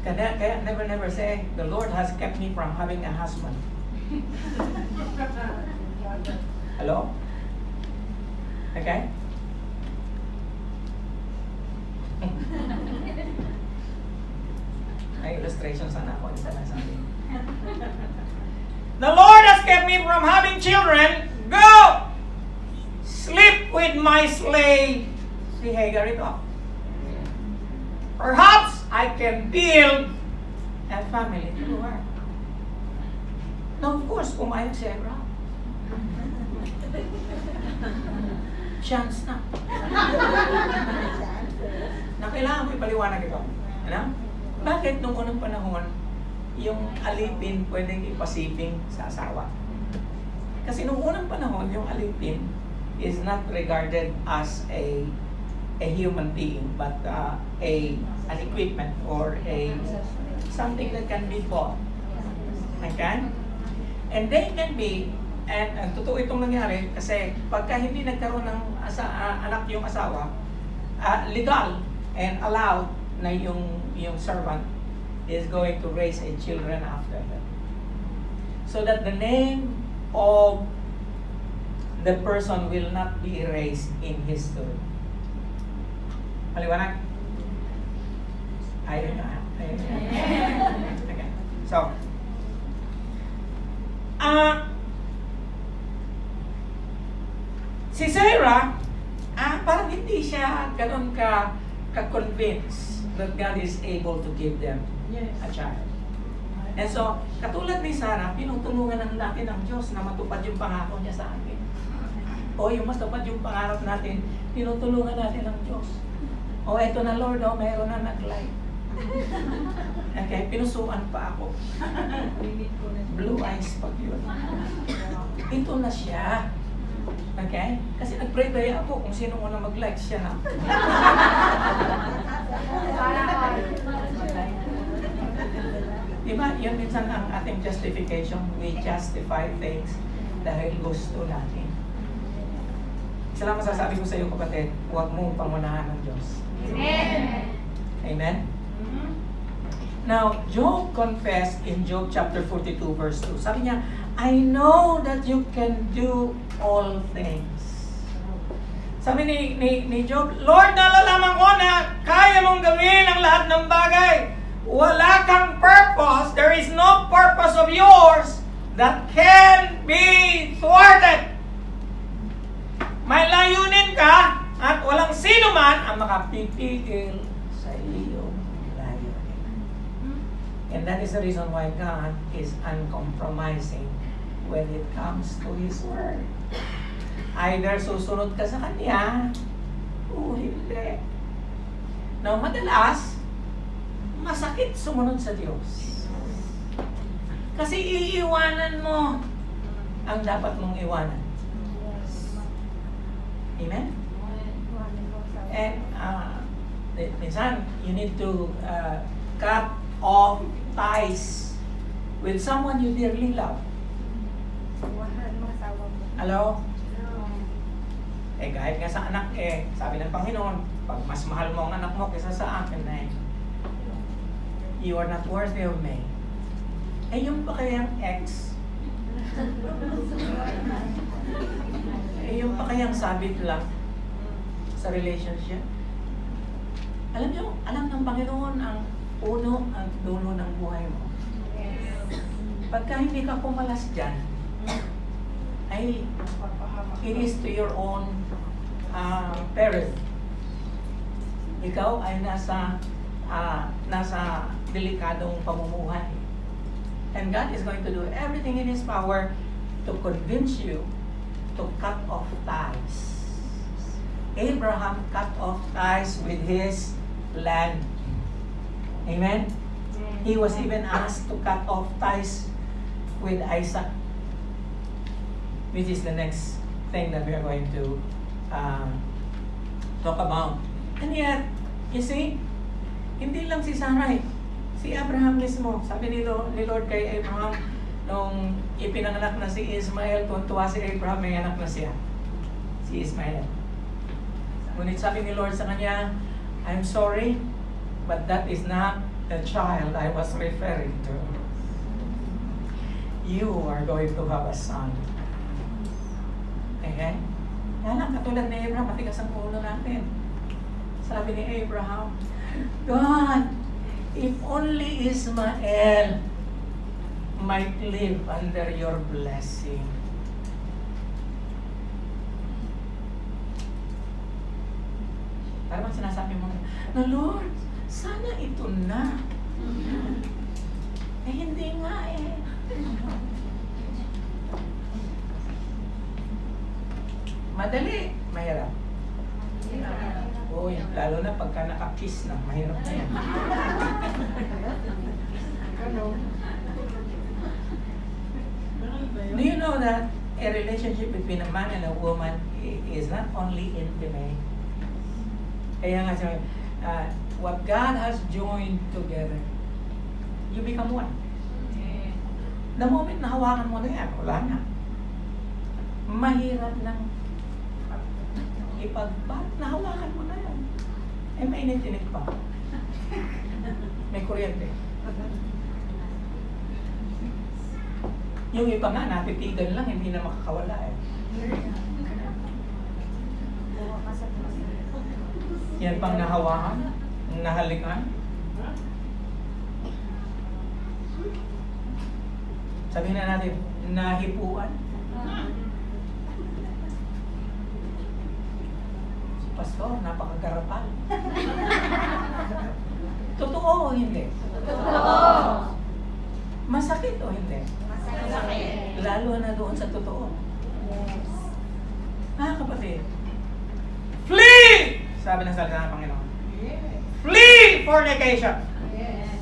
Kaya never say, the Lord has kept me from having a husband. Hello? Okay? May illustration sana ako. Hindi na sabi. The Lord has kept me from having children. Go! Sleep with my slave. Si Hagar ito. Perhaps I can build a family through her. Now, of course, pumayag si Abraham. Chance na. Na kailangan ko ipaliwanag ito. Ano? Bakit nung unang panahon, yung alipin pwedeng ipasiping sa asawa? Kasi nung unang panahon, yung alipin is not regarded as a human being, but an equipment or something that can be bought. Okay? And they can be, and totoo itong nangyari, kasi pagka hindi nagkaroon ng anak yung asawa, legal and allowed na yung servant is going to raise a children after them. So that the name of the person will not be erased in history. Maliwanag? Ayun na. Okay. So, si Sarah, parang hindi siya ganun ka-convince that God is able to give them a child. And so, katulad ni Sarah, pinutulungan ng natin ng Diyos na matupad yung pangako niya sa atin. O yung matupad yung pangarap natin, pinutulungan natin ng Diyos. O eto na Lord, mayroon na nag-light. Okay, pinusuan pa ako. Blue eyes pag yun. Ito na siya. Okay? Kasi nag-pray ako kung sino muna mag-like siya na. Diba? Yun minsan ang ating justification. We justify things dahil gusto natin. Isa lang masasabi ko sa iyo, kapatid, huwag mong pangunahan ng Diyos. Amen. Amen? Now, Job confessed in Job chapter 42 verse 2. Sabi niya, I know that you can do all things. Sabi ni Job, Lord, nalalaman ko na kaya mong gawin ang lahat ng bagay. Wala kang purpose, there is no purpose of yours that can be thwarted. May layunin ka at walang sino man ang makapipigil sa iyong layunin. And that is the reason why God is uncompromising when it comes to His Word. Either susunod ka sa Kanya, o hindi. Now, madalas, masakit sumunod sa Diyos. Kasi iiwanan mo ang dapat mong iwanan. Amen? And, minsan, you need to cut off ties with someone you dearly love. Hello? Eh, kahit nga sa anak, sabi ng Panginoon, pag mas mahal mo ang anak mo kaysa sa akin, you are not worthy of me. Eh, yung pa kayang ex? Yung pa kayang sabit lang sa relationship? Alam nyo, alam ng Panginoon ang puno, ang dulo ng buhay mo. Pagka hindi ka pumalas dyan, ay it is to your own peril. Ikaw ay nasa delikadong pamumuhay. And God is going to do everything in His power to convince you to cut off ties. Abraham cut off ties with his land. Amen? He was even asked to cut off ties with Isaac, which is the next thing that we are going to talk about. And yet, you see, hindi lang si Sarai, si Abraham mismo. Sabi ni Lord kay Abraham, nung ipinanganak na si Ismael, tuwa si Abraham, may anak na siya, si Ismael. Ngunit sabi ni Lord sa kanya, I'm sorry, but that is not the child I was referring to. You are going to have a son. Okay? Yan lang, katulad ni Abraham, matigas ang ulo natin. Sabi ni Abraham, God, if only Ismael might live under your blessing. Parang sinasabi mo na, Lord, sana ito na. Eh, hindi nga eh. Madali, mahirap. Uy, lalo na pagka nakakiss na, mahirap na yan. Do you know that a relationship between a man and a woman is not only intimate? Kaya nga sabi, what God has joined together, you become one. The moment na hawakan mo na yan, wala na. Mahirap lang ipagpat, nahawakan mo na yan. Eh, mainit-init pa. May kuryente. Yung iba nga, natitigan lang, hindi na makakawala eh. Yan pang nahawakan, nahalikan. Sabihin na natin, nahipuan. Pastor, napakagarapal. Totoo o hindi? Totoo. Masakit o hindi? Masakit. Lalo na doon sa totoo. Yes. Kapatid. Flee! Sabi ng salita ng Panginoon. Flee fornication. Yes.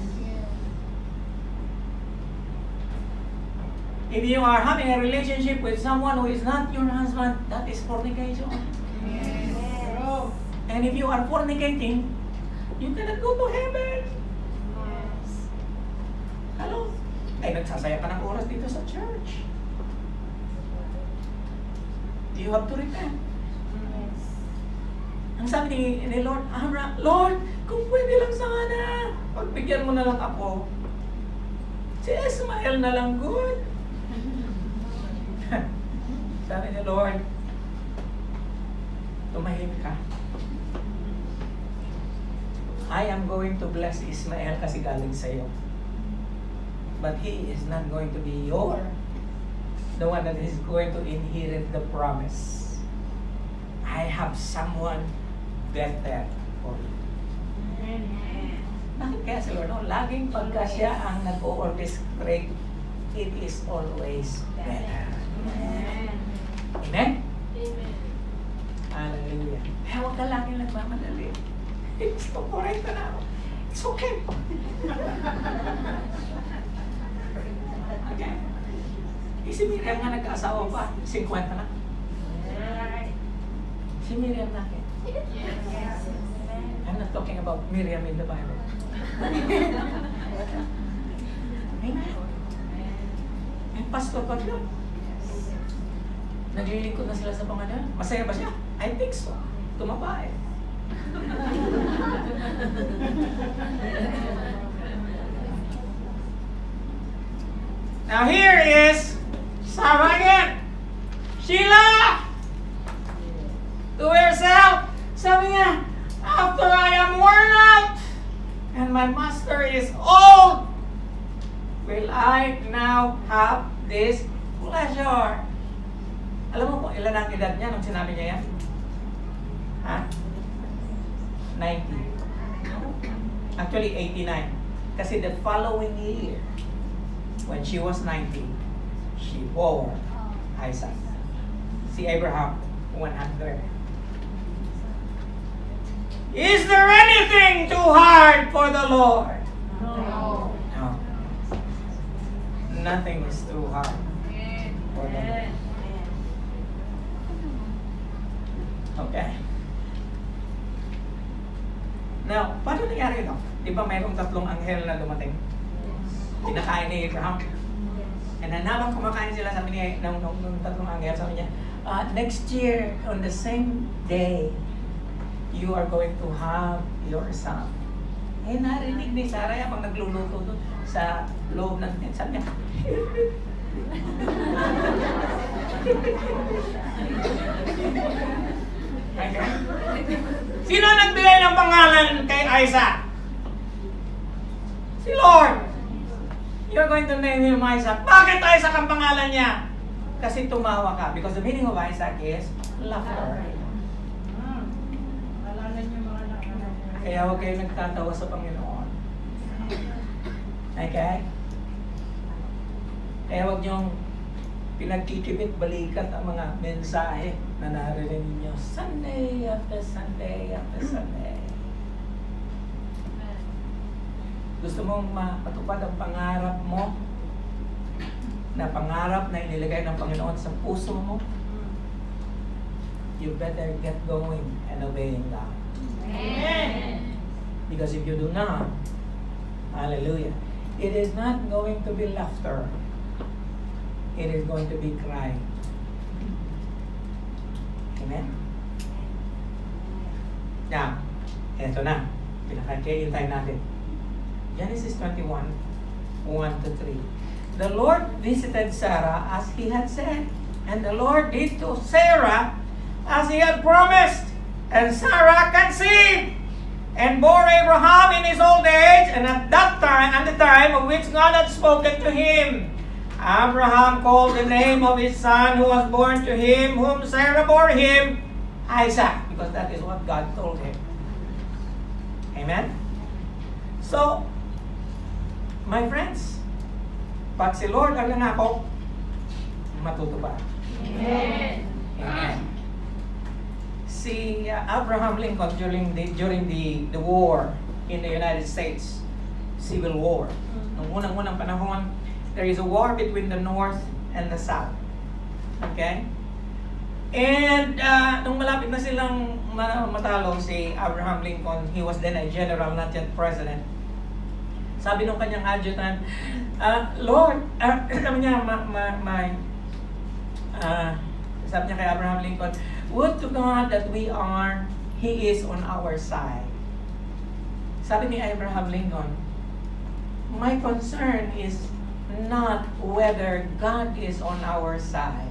If you are having a relationship with someone who is not your husband, that is fornication. Yes. And if you are fornicating, you cannot go to heaven. Yes. Hello? Ay, nagsasaya ka ng oras dito sa church. You have to repent. Yes. Ang sabi ni Lord, Lord, kung pwede lang sana, pagbigyan mo na lang ako. Si Ismael na lang good. Sabi ni Lord, tumahimik ka. I am going to bless Ismael kasi galing sa iyo. But he is not going to be the one that is going to inherit the promise. I have someone better for you. Bakit kaya si Lord? No? Laging pagka siya ang nag-o-orchestrate, it is always better. Amen? Hallelujah. Kaya huwag ka laging nagmamadali. Gusto ko rin na ako. It's okay. Okay. Si Miriam nga nagkaasawa pa. 50 na. Si Miriam natin. I'm not talking about Miriam in the Bible. Amen. And Pastor Pablo, naglilingkod na sila sa Panginoon. Masaya ba siya? I think so. Tumaba eh. Now here is Sarah again. Sheila! To herself, sabi niya, after I am worn out and my master is old, will I now have this pleasure? Alam mo kung ilan ang edad niya nung sinabi niya yan? Ha? 90. Actually, 89. Kasi the following year, when she was 90, she bore Isaac. Si Abraham, 100. Is there anything too hard for the Lord? No. No. Nothing is too hard for the Lord. Okay. Now, paano nangyari ito? Di ba mayroong 3 anghel na dumating? Pinakain ni Abraham. And then habang kumakain sila, sabi niya, ng 3 anghel, sabi niya, next year, on the same day, you are going to have your son. Eh, narinig ni Sarah habang nagluluto doon sa loob ng tent. Sabi niya, okay. Sino nagbigay ng pangalan kay Isaac? Si Lord. You're going to name him Isaac. Bakit Isaac ang pangalan niya? Kasi tumawa ka. Because the meaning of Isaac is laughter. Kaya huwag kayo nagtatawa sa Panginoon. Okay? Kaya huwag niyong pinagkikibit balikat ang mga mensahe na narinig niyo Sunday after Sunday after Sunday. Gusto mong mapatupad ang pangarap mo, na pangarap na inilagay ng Panginoon sa puso mo, you better get going and obeying God. Amen. Because if you do not, hallelujah, it is not going to be laughter. It is going to be crying. Amen? Now, eto na. Pinaka-hintay natin. Genesis 21, 1-3. The Lord visited Sarah as he had said, and the Lord did to Sarah as he had promised. And Sarah conceived and bore Abraham in his old age, and at the time of which God had spoken to him. Abraham called the name of his son who was born to him, whom Sarah bore him, Isaac, because that is what God told him. Amen? So, my friends, pag si Lord ang nangako, matutupad. Amen. Amen. Si Abraham Lincoln during the war in the United States, Civil War. Noong unang panahon, there is a war between the North and the South. Okay? And nung malapit na silang matalo si Abraham Lincoln, he was then a general, not yet president. Sabi nung kanyang adjutant, Lord, sabi niya, sabi niya kay Abraham Lincoln, would to God that He is on our side. Sabi ni Abraham Lincoln, my concern is not whether God is on our side.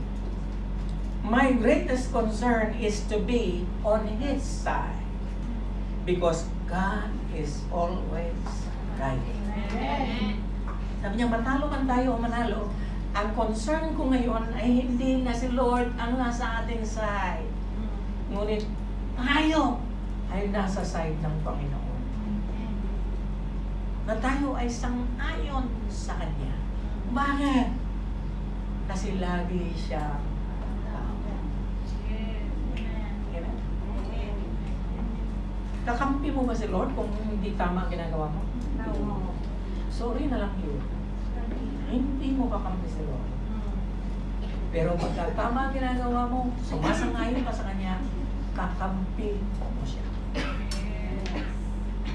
My greatest concern is to be on His side. Because God is always right. Amen. Sabi niya, matalo man tayo o manalo, ang concern ko ngayon ay hindi na si Lord ang nasa ating side. Ngunit tayo ay nasa side ng Panginoon. na tayo ay sang-ayon sa Kanya. Bakit? Kasi lagi siya tama. Amen. Kakampi mo ba si Lord kung hindi tama ang ginagawa mo? No. Sorry na lang yun. Hindi mo kakampi si Lord. Pero pagka tama ang ginagawa mo, sumasang-ayon ka sa Kanya, kakampi mo siya.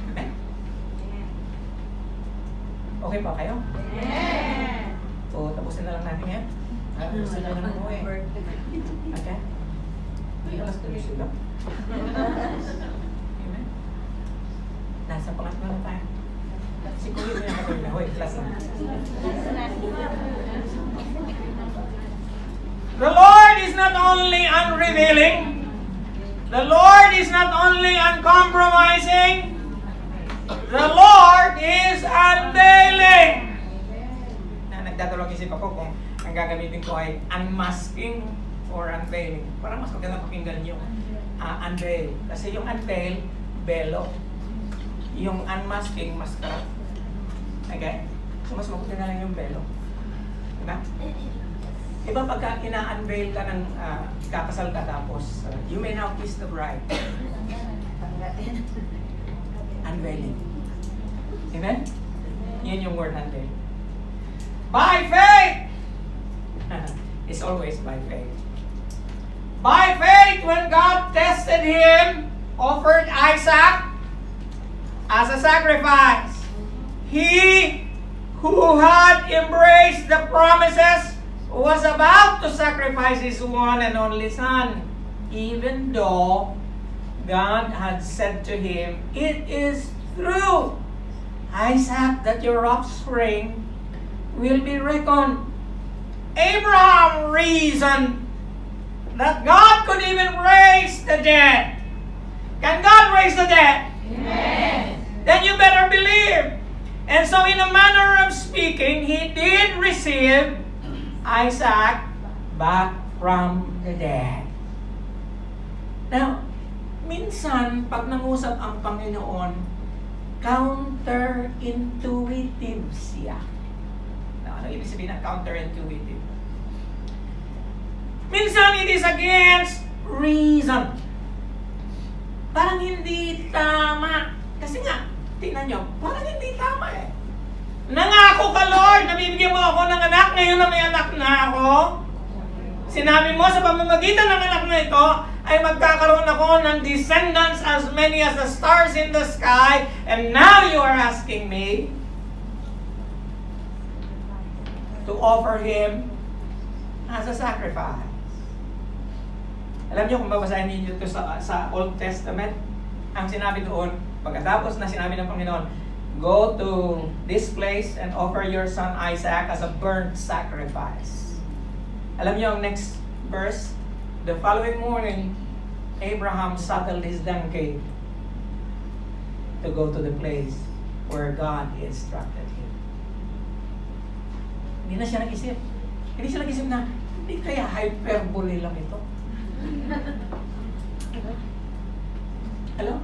Amen? Okay pa kayo? Amen. So, tapusin na lang natin yan. Gusto na lang mo eh. Okay? Hindi ka mas tuloy lang. Amen? Nasa pangatlo na tayo. Si Kuya mo yung katuloy na. Hoy, class na. The Lord is not only unrevealing, the Lord is not only uncompromising, the Lord is unveiling. Nagdadalawang isip ako kung ang gagamitin ko ay unmasking or unveiling. Parang mas maganda pakinggan yung unveil. Kasi yung unveil, belo. Yung unmasking, maskara. Okay? So mas mabuti na lang yung belo. Diba? Diba pagka ina-unveil ka ng kakasal ka tapos, you may now kiss the bride. Unveiling. Amen? Yan yung word unveil. By faith! It's always by faith. By faith, when God tested him, offered Isaac as a sacrifice. He who had embraced the promises was about to sacrifice his one and only son, even though God had said to him, "It is through Isaac that your offspring will be reckoned." Abraham reasoned that God could even raise the dead. Can God raise the dead? Yes. Then you better believe. And so in a manner of speaking, he did receive Isaac back from the dead. Now, minsan, pag nangusap ang Panginoon, counterintuitive siya. Now, ano ibig sabihin ng counterintuitive? Minsan, it is against reason. Parang hindi tama. Kasi nga, tingnan nyo, parang hindi tama eh. Nangako ka, Lord, nabibigyan mo ako ng anak, ngayon na may anak na ako. Sinabi mo sa pamamagitan ng anak na ito, ay magkakaroon ako ng descendants as many as the stars in the sky, and now you are asking me to offer him as a sacrifice. Alam niyo kung babasahin niyo ito sa Old Testament, ang sinabi doon, pagkatapos na sinabi ng Panginoon, go to this place and offer your son Isaac as a burnt sacrifice. Alam niyo ang next verse? The following morning, Abraham saddled his donkey to go to the place where God instructed him. Hindi na siya nag-isip. Hindi siya nag-isip na, hindi kaya hyperbole lang ito. Hello?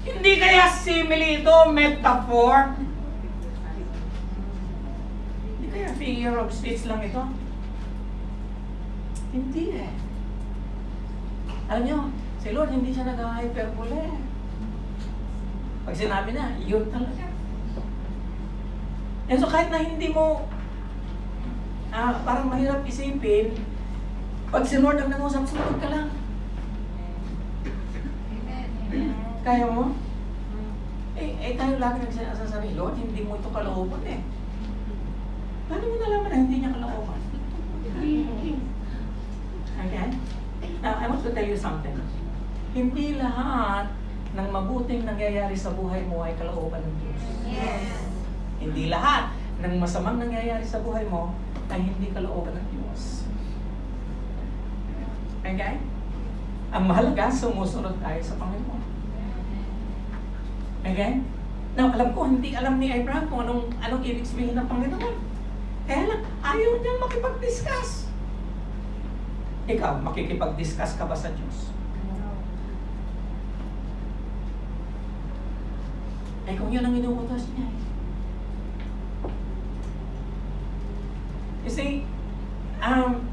Hindi kaya simile ito, metaphor? Hindi kaya figure of speech lang ito? Hindi eh. Alam nyo, si Lord hindi siya nag-hyperbole. Pag sinabi na, yun talaga. And so kahit na hindi mo parang mahirap isipin, pag si Lord ang nangusap, sumunod ka lang. Kaya mo? Tayo lagi nagsasabi, Lord, hindi mo ito kalooban eh. Paano mo nalaman na hindi niya kalooban? Okay? Now, I want to tell you something. Hindi lahat ng mabuting nangyayari sa buhay mo ay kalooban ng Diyos. Yes. Hindi lahat ng masamang nangyayari sa buhay mo ay hindi kalooban ng Diyos. Okay? Ang mahalaga, sumusunod tayo sa Panginoon. Okay? Now, alam ko, hindi alam ni Abraham kung anong ibig sabihin ng Panginoon. Kaya lang, ayaw niyang makipag-discuss. Ikaw, makikipag-discuss ka ba sa Diyos? Ay kung yun ang inuutos niya. You see, ang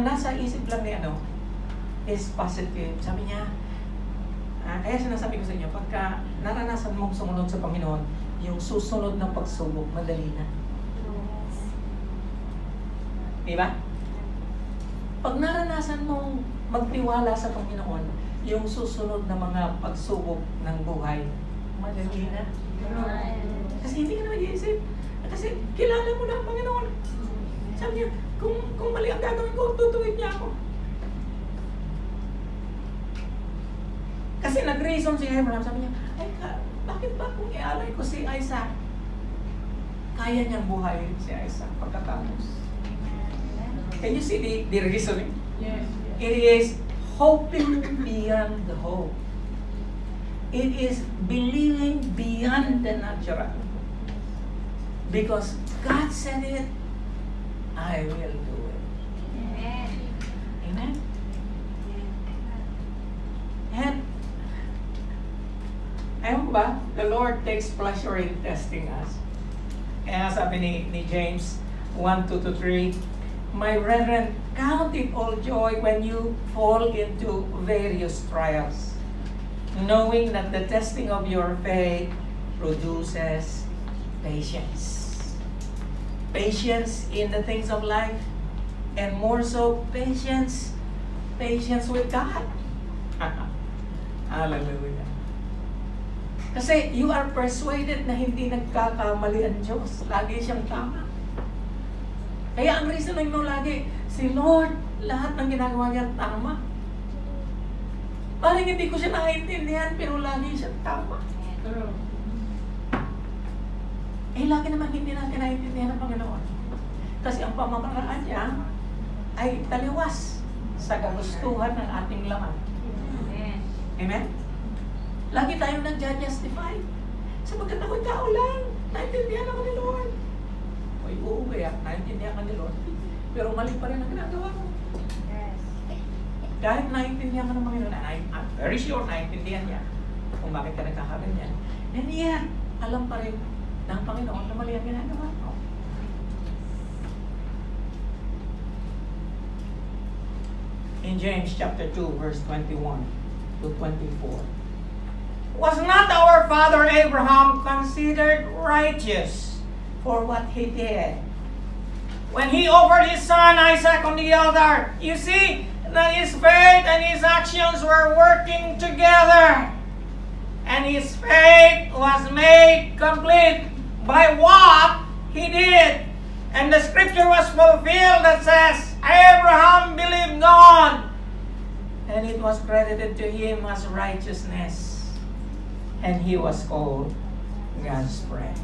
nasa isip lang ni is positive. Sabi niya, kaya sinasabi ko sa inyo, pagka naranasan mong sumunod sa Panginoon, yung susunod ng pagsubok, madali na. Diba? Pag naranasan mong magtiwala sa Panginoon, yung susunod na mga pagsubok ng buhay, madali na. Kasi hindi ka na mag-iisip. Kasi kilala mo na ang Panginoon. Sabi niya, kung mali ang gagawin ko, tutuwid niya ako. Kasi nag-reason si Abraham, sabi niya, bakit ba kung ialay ko si Isaac? Kaya niyang buhayin si Isaac pagkatapos. Can you see the reasoning? Yes. It is hoping beyond the hope. It is believing beyond the natural. Because God said it, I will do it. Amen. Amen? And, ayun ba, the Lord takes pleasure in testing us. Kaya sabi ni James 1:2-3, my brethren, count it all joy when you fall into various trials, knowing that the testing of your faith produces patience. Patience in the things of life, and more so, patience with God. Hallelujah. Kasi you are persuaded na hindi nagkakamali ang Diyos. Lagi siyang tama. Kaya ang reasoning mo lagi, si Lord, lahat ng ginagawa niya tama. Parang hindi ko siya nakaintindihan, pero lagi siyang tama. Lagi naman hindi natin naiintindihan ng Panginoon. Kasi ang pamamaraan niya ay taliwas sa kagustuhan ng ating laman. Amen. Amen? Lagi tayong nag-justify. Sapagkat ako'y tao lang, naiintindihan ako ni Lord. Oy, uuwi naiintindihan ka ni Lord. Pero mali pa rin ang ginagawa mo. Yes. Kahit naiintindihan ka ng Panginoon, I'm very sure naiintindihan niya kung bakit ka nagkakaganyan. And yet, alam pa rin ng Panginoon na mali ang ginagawa mo. In James chapter 2, verse 21-24. Was not our father Abraham considered righteous for what he did when he offered his son Isaac on the altar? You see that his faith and his actions were working together. And his faith was made complete by what he did. And the scripture was fulfilled that says, Abraham believed God, and it was credited to him as righteousness. And he was called God's friend.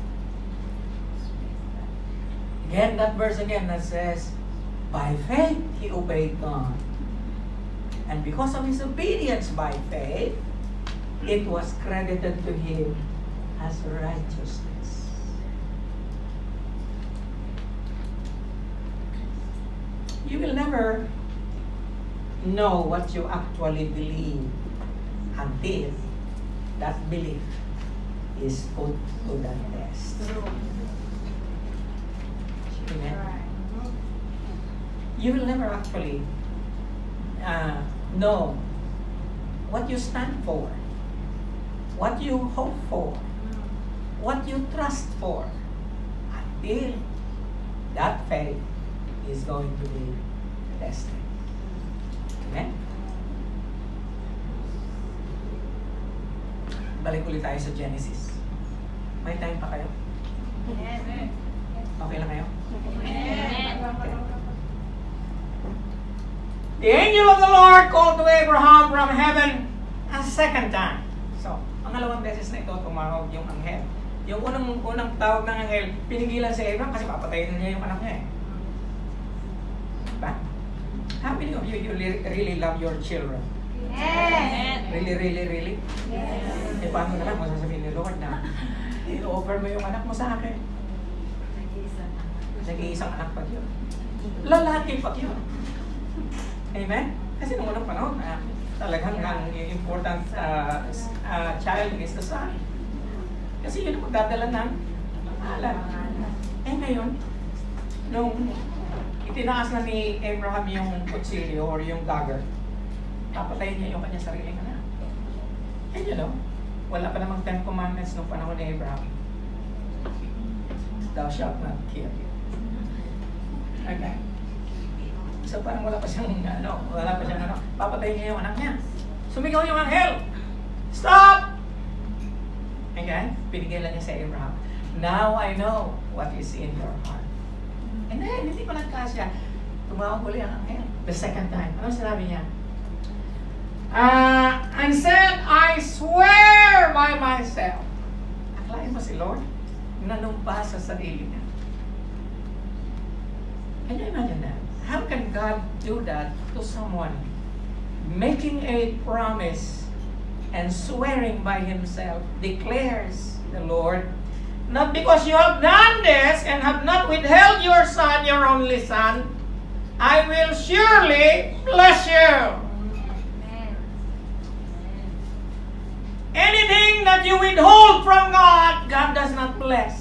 Again, that verse again that says, by faith he obeyed God. And because of his obedience by faith, it was credited to him as righteousness. You will never know what you actually believe until that belief is put to the test. Amen? You will never actually know what you stand for, what you hope for, what you trust for, until that faith is going to be tested. Amen? Balik ulit tayo sa Genesis. May time pa kayo? Amen. Okay lang kayo? Amen. The angel of the Lord called to Abraham from heaven a second time. So, pangalawang beses na ito tumawag yung anghel. Yung unang tawag ng anghel, pinigilan si Abraham kasi papatayin niya yung anak niya eh. Diba? How many of you really love your children? Yes. Really? Yes. Paano na lang kung sasabihin ni Lord na i-offer mo yung anak mo sa akin? Nag-iisang anak pa yun. Lalaki pa yun. Amen? Kasi nung unang panahon, talagang ang important child is the son. Kasi yun ang magdadala ng pangalan. Eh ngayon, nung itinaas na ni Abraham yung kutsilyo or yung dagger, papatayin niya yung kanyang sariling anak. And you know, wala pa namang 10 commandments nung panahon ni Abraham. Thou shalt not kill. Okay. So parang wala pa siyang papatayin niya yung anak niya. Sumigaw yung anghel. Stop! Okay? Pinigilan niya sa Abraham. Now I know what is in your heart. And then, hindi pa nagkasya. Tumawag uli ang anghel. The second time. Ano sinabi niya? And said, I swear by myself. Akalain mo si Lord? Nanumpa sa sarili niya. Can you imagine that? How can God do that to someone? Making a promise and swearing by himself, declares the Lord, not because you have done this and have not withheld your son, your only son, I will surely bless you. Anything that you withhold from God, God does not bless.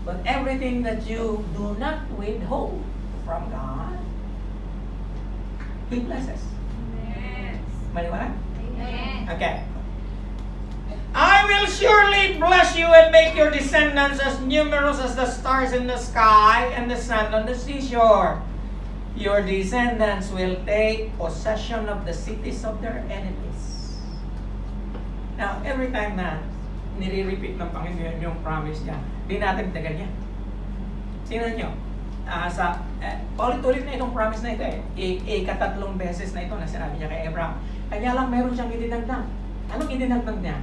But everything that you do not withhold from God, He blesses. Maniwala? Okay. I will surely bless you and make your descendants as numerous as the stars in the sky and the sand on the seashore. Your descendants will take possession of the cities of their enemies. Now, every time na nire-repeat ng Panginoon yung promise niya, dinadagdagan niya. Tingnan nyo, paulit-ulit na itong promise na ito ikatatlong beses na ito na sinabi niya kay Abraham. Kanya lang meron siyang idinagdag. Anong idinagdag niya?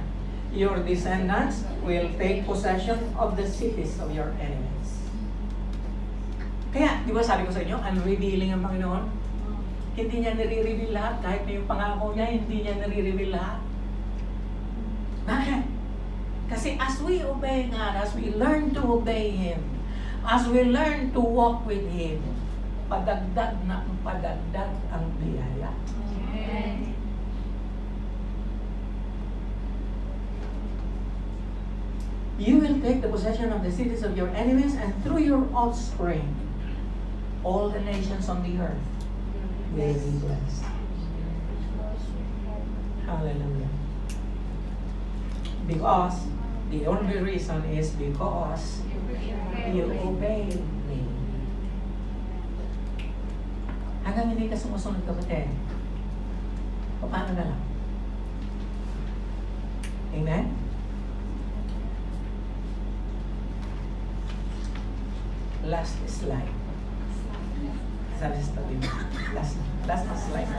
Your descendants will take possession of the cities of your enemies. Kaya, di ba sabi ko sa inyo, unrevealing ang Panginoon? Hindi niya nire-reveal lahat. Kahit may yung pangako niya, hindi niya nire-reveal lahat. Bakit? Kasi as we obey God, as we learn to obey Him, as we learn to walk with Him, padagdag na padagdag ang biyaya. Amen. You will take the possession of the cities of your enemies, and through your offspring, all the nations on the earth will be blessed. Hallelujah. Because, the only reason is because you obey me. Hanggang hindi ka sumusunod, kapatid, paano na lang? Amen? Last slide. Sabi sa tabi mo. Last slide.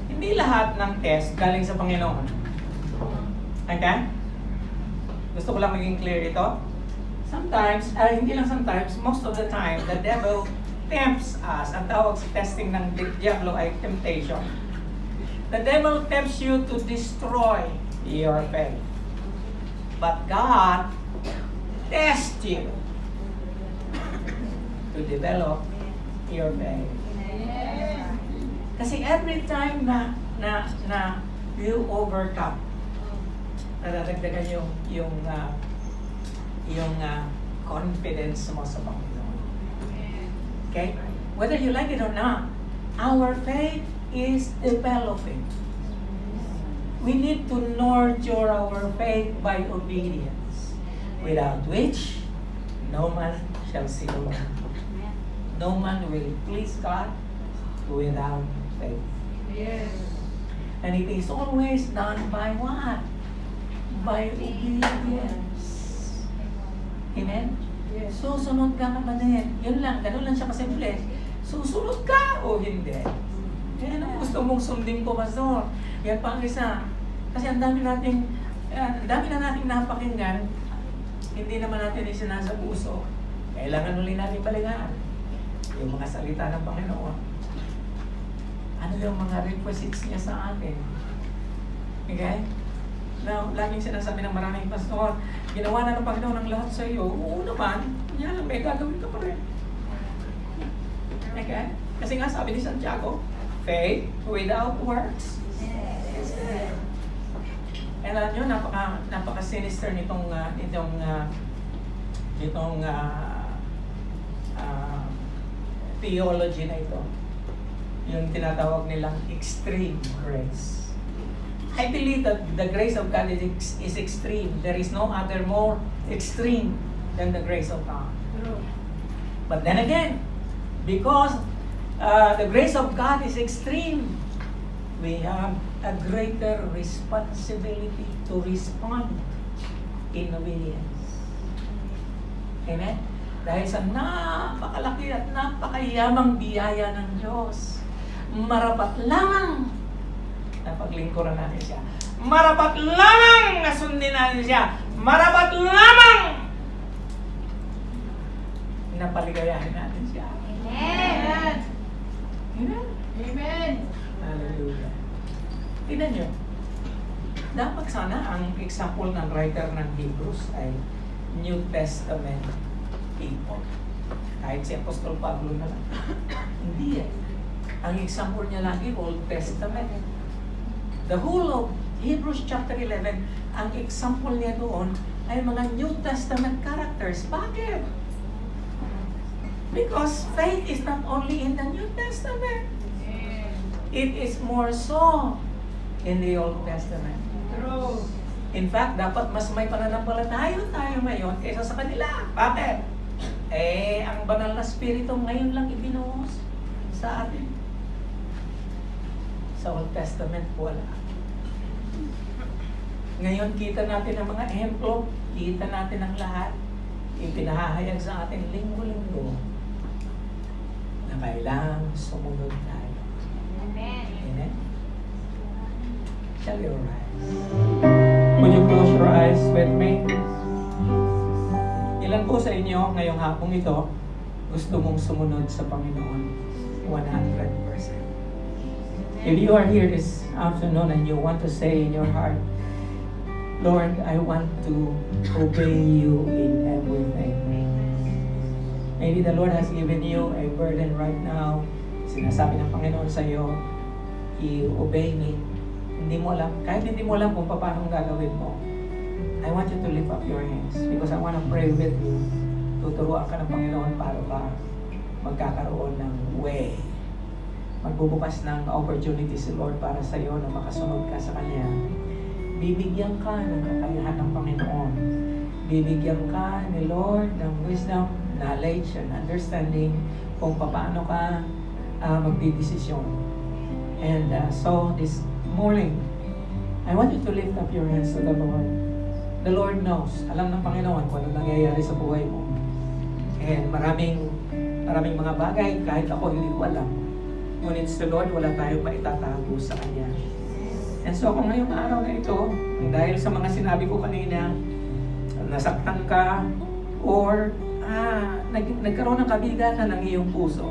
Hindi lahat ng test galing sa Panginoon. Okay? Gusto ko lang maging clear ito. Sometimes, hindi lang sometimes, most of the time, the devil tempts us. Ang tawag sa testing ng diablo ay temptation. The devil tempts you to destroy your faith. But God tests you to develop your faith. Kasi every time na you overcome, nadadagdagan yung confidence mo sa Panginoon. Okay? Whether you like it or not, our faith is developing. We need to nurture our faith by obedience, without which no man shall see the Lord. No man will please God without faith. Yes. And it is always done by what? By obedience. Amen? Yes. Susunod ka, kapatid. Yun lang, ganun lang siya kasimple. Susunod ka o hindi. Yan ang gusto mong sundin ko, Pastor. Yan pa ang isa. Kasi ang dami na nating napakinggan, hindi naman natin isinasa puso. Kailangan ulit natin balikan yung mga salita ng Panginoon. Ano yung mga requisites niya sa atin? Okay? Now, laging sinasabi ng maraming pastor, ginawa na ng Panginoon ang lahat sa iyo. Oo naman, yan lang, may gagawin ka pa rin. Okay? Kasi nga sabi ni Santiago, faith without works. And alam nyo, napaka-sinister nitong theology na ito. Yung tinatawag nilang extreme grace. I believe that the grace of God is extreme. There is no other more extreme than the grace of God. But then again, because the grace of God is extreme, we have a greater responsibility to respond in obedience. Amen? Dahil sa napakalaki at napakayamang biyaya ng Diyos, marapat lamang na paglingkuran natin siya. Marapat lamang na sundin natin siya. Marapat lamang na paligayahin natin siya. Amen. Amen? Amen. Hallelujah. Tignan nyo. Dapat sana ang example ng writer ng Hebrews ay New Testament people. Kahit si Apostol Pablo na lang. Hindi eh. Ang example niya lagi, Old Testament. The whole of Hebrews chapter 11, ang example niya doon ay mga New Testament characters. Bakit? Because faith is not only in the New Testament. It is more so in the Old Testament. True. In fact, dapat mas may pananampalataya tayo ngayon kaysa sa kanila. Bakit? Ang banal na spirito ngayon lang ibinuhos sa atin. Sa Old Testament, wala. Ngayon, kita natin ang mga ehemplo, kita natin ang lahat, ipinahahayag sa atin linggo-linggo na kailangang sumunod tayo. Amen. Amen? Shall we rise? Would you close your eyes with me? Ilan po sa inyo ngayong hapong ito gusto mong sumunod sa Panginoon 100%? If you are here this afternoon and you want to say in your heart, Lord, I want to obey you in everything. Maybe the Lord has given you a burden right now. Sinasabi ng Panginoon sa iyo, i-obey me. Hindi mo alam, kahit hindi mo alam kung paano gagawin mo. I want you to lift up your hands because I want to pray with you. Tuturuan ka ng Panginoon para ka magkakaroon ng way. Magbubukas ng opportunity si Lord para sa iyo na makasunod ka sa Kanya. Bibigyan ka ng kakayahan ng Panginoon. Bibigyan ka ni Lord ng wisdom, knowledge, and understanding kung paano ka magdidesisyon. And so this morning, I want you to lift up your hands to the Lord. The Lord knows. Alam ng Panginoon kung ano nangyayari sa buhay mo. And maraming mga bagay, kahit ako hindi ko alam. Ngunit sa Lord, wala tayong maitatago sa Kanya. And so kung ngayong araw na ito, dahil sa mga sinabi ko kanina, nasaktan ka, or nagkaroon ng kabigatan ng iyong puso,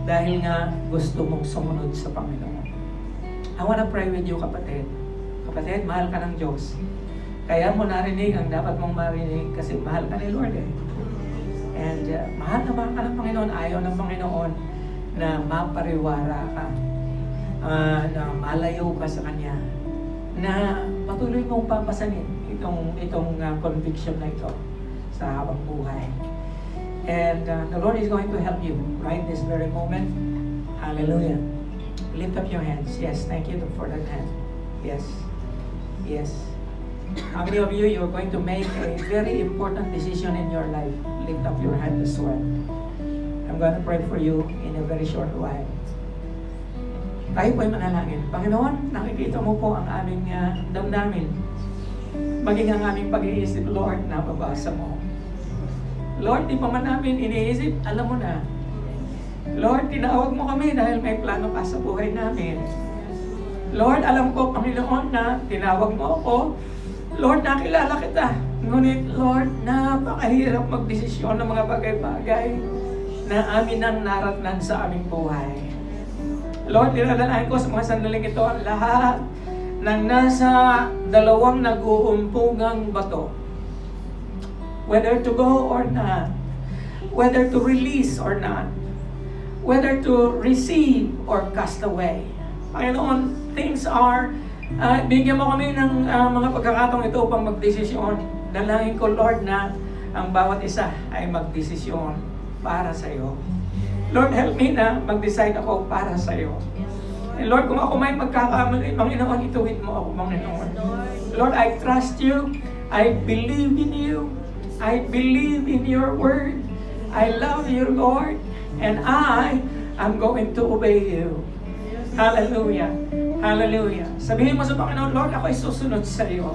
dahil nga gusto mong sumunod sa Panginoon. I wanna pray with you, kapatid. Kapatid, mahal ka ng Diyos. Kaya mo narinig ang dapat mong marinig kasi mahal ka ni Lord eh. And mahal ka ng Panginoon, ayaw ng Panginoon na mapariwara ka, na malayo ka sa Kanya, na patuloy mong papasanin itong conviction na ito sa habang buhay. And the Lord is going to help you right this very moment. Hallelujah. Lift up your hands. Yes, thank you for that hand. Yes. Yes. How many of you are going to make a very important decision in your life? Lift up your hand as well. I'm going to pray for you in a very short while. Tayo po'y manalangin. Panginoon, nakikita mo po ang aming damdamin. Maging ang aming pag-iisip, Lord, nababasa mo. Lord, di pa man namin iniisip, alam mo na. Lord, tinawag mo kami dahil may plano ka sa buhay namin. Lord, alam ko, Panginoon, na tinawag mo ako. Lord, nakilala kita. Ngunit, Lord, napakahirap magdesisyon ng mga bagay-bagay na amin ang naratnan sa aming buhay. Lord, dinadalahin ko sa mga sandaling ito ang lahat ng nasa dalawang nag-uumpugang bato. Whether to go or not, whether to release or not, whether to receive or cast away. Panginoon, things are, bigyan mo kami ng mga pagkakataong ito upang magdesisyon. Dalangin ko, Lord, na ang bawat isa ay magdesisyon para sa iyo. Lord, help me na mag-decide ako para sa iyo. And Lord, kung ako may magkakamali, Panginoon, ituwid mo ako, Panginoon. Lord, I trust you. I believe in you. I believe in your word. I love you, Lord. And I am going to obey you. Hallelujah. Hallelujah. Sabihin mo sa Panginoon, Lord, ako ay susunod sa iyo.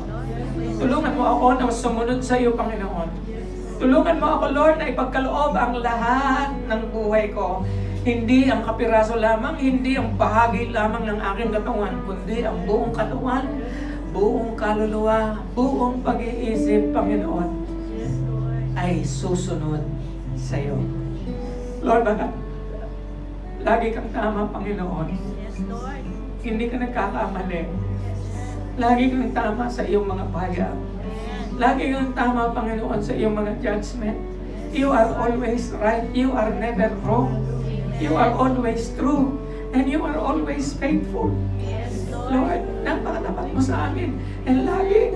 Tulungan mo ako na sumunod sa iyo, Panginoon. Tulungan mo ako, Lord, na ipagkaloob ang lahat ng buhay ko. Hindi ang kapiraso lamang, hindi ang bahagi lamang ng aking katawan, kundi ang buong katawan, buong kaluluwa, buong pag-iisip, Panginoon, ay susunod sa iyo. Lord, bakit? Lagi kang tama, Panginoon. Hindi ka nagkakamali. Lagi kang tama sa iyong mga payag. Lagi kang tama, Panginoon, sa iyong mga judgment. You are always right. You are never wrong. You are always true. And you are always faithful. Lord, napakatapat mo sa amin. And lagi,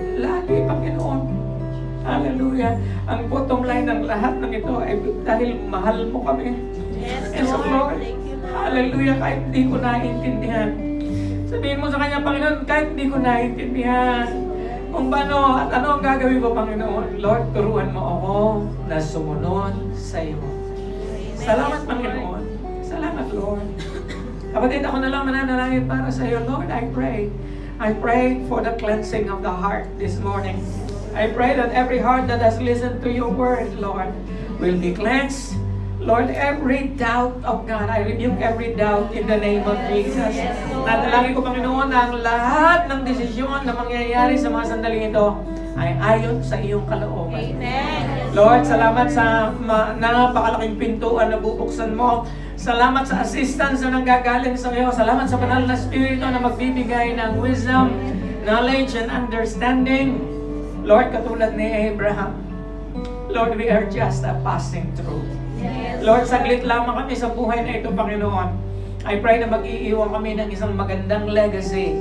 Panginoon. Hallelujah. Ang bottom line ng lahat ng ito ay dahil mahal mo kami. And so, Lord, hallelujah, kahit di ko naiintindihan. Sabihin mo sa Kanya, Panginoon, kahit di ko naiintindihan kung paano at ano ang gagawin ko, Panginoon. Lord, turuan mo ako na sumunod sa iyo. Salamat, Panginoon. Salamat, Lord. Kapatid, ako na lang mananalangin para sa iyo. Lord, I pray for the cleansing of the heart this morning. I pray that every heart that has listened to your word, Lord, will be cleansed. Lord, every doubt of God, I rebuke every doubt in the name of Jesus. Natalangin ko, Panginoon, na ang lahat ng desisyon na mangyayari sa mga sandaling ito ay ayon sa iyong kalooban. Lord, salamat sa napakalaking pintuan na bubuksan mo. Salamat sa assistance na nanggagaling sa iyo. Salamat sa banal na Espiritu na magbibigay ng wisdom, knowledge, and understanding. Lord, katulad ni Abraham, Lord, we are just passing through. Lord, saglit lamang kami sa buhay na ito, Panginoon. I pray na mag-iiwan kami ng isang magandang legacy,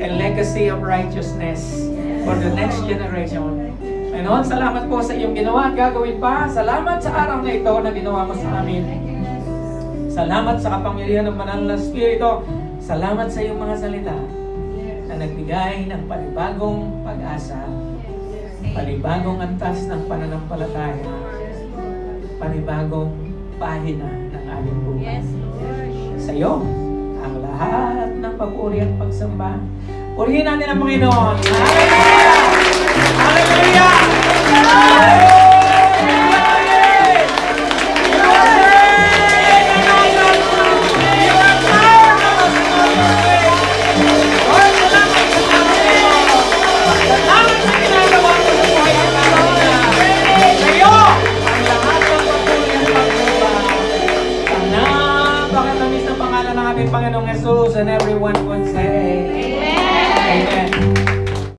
a legacy of righteousness for the next generation. Panginoon, salamat po sa iyong ginawa at gagawin pa. Salamat sa araw na ito na ginawa mo sa amin. Salamat sa kapangyarihan ng banal na Espiritu. Salamat sa iyong mga salita na nagbigay ng panibagong pag-asa, panibagong antas ng pananampalataya, panibagong pahina ng aming buhay. Sa iyo, ang lahat ng pag-uri at pagsamba. Purihin natin ang Panginoon. Hallelujah! Hallelujah! Hallelujah! Panginoong Jesus, and everyone would say, Amen. Amen.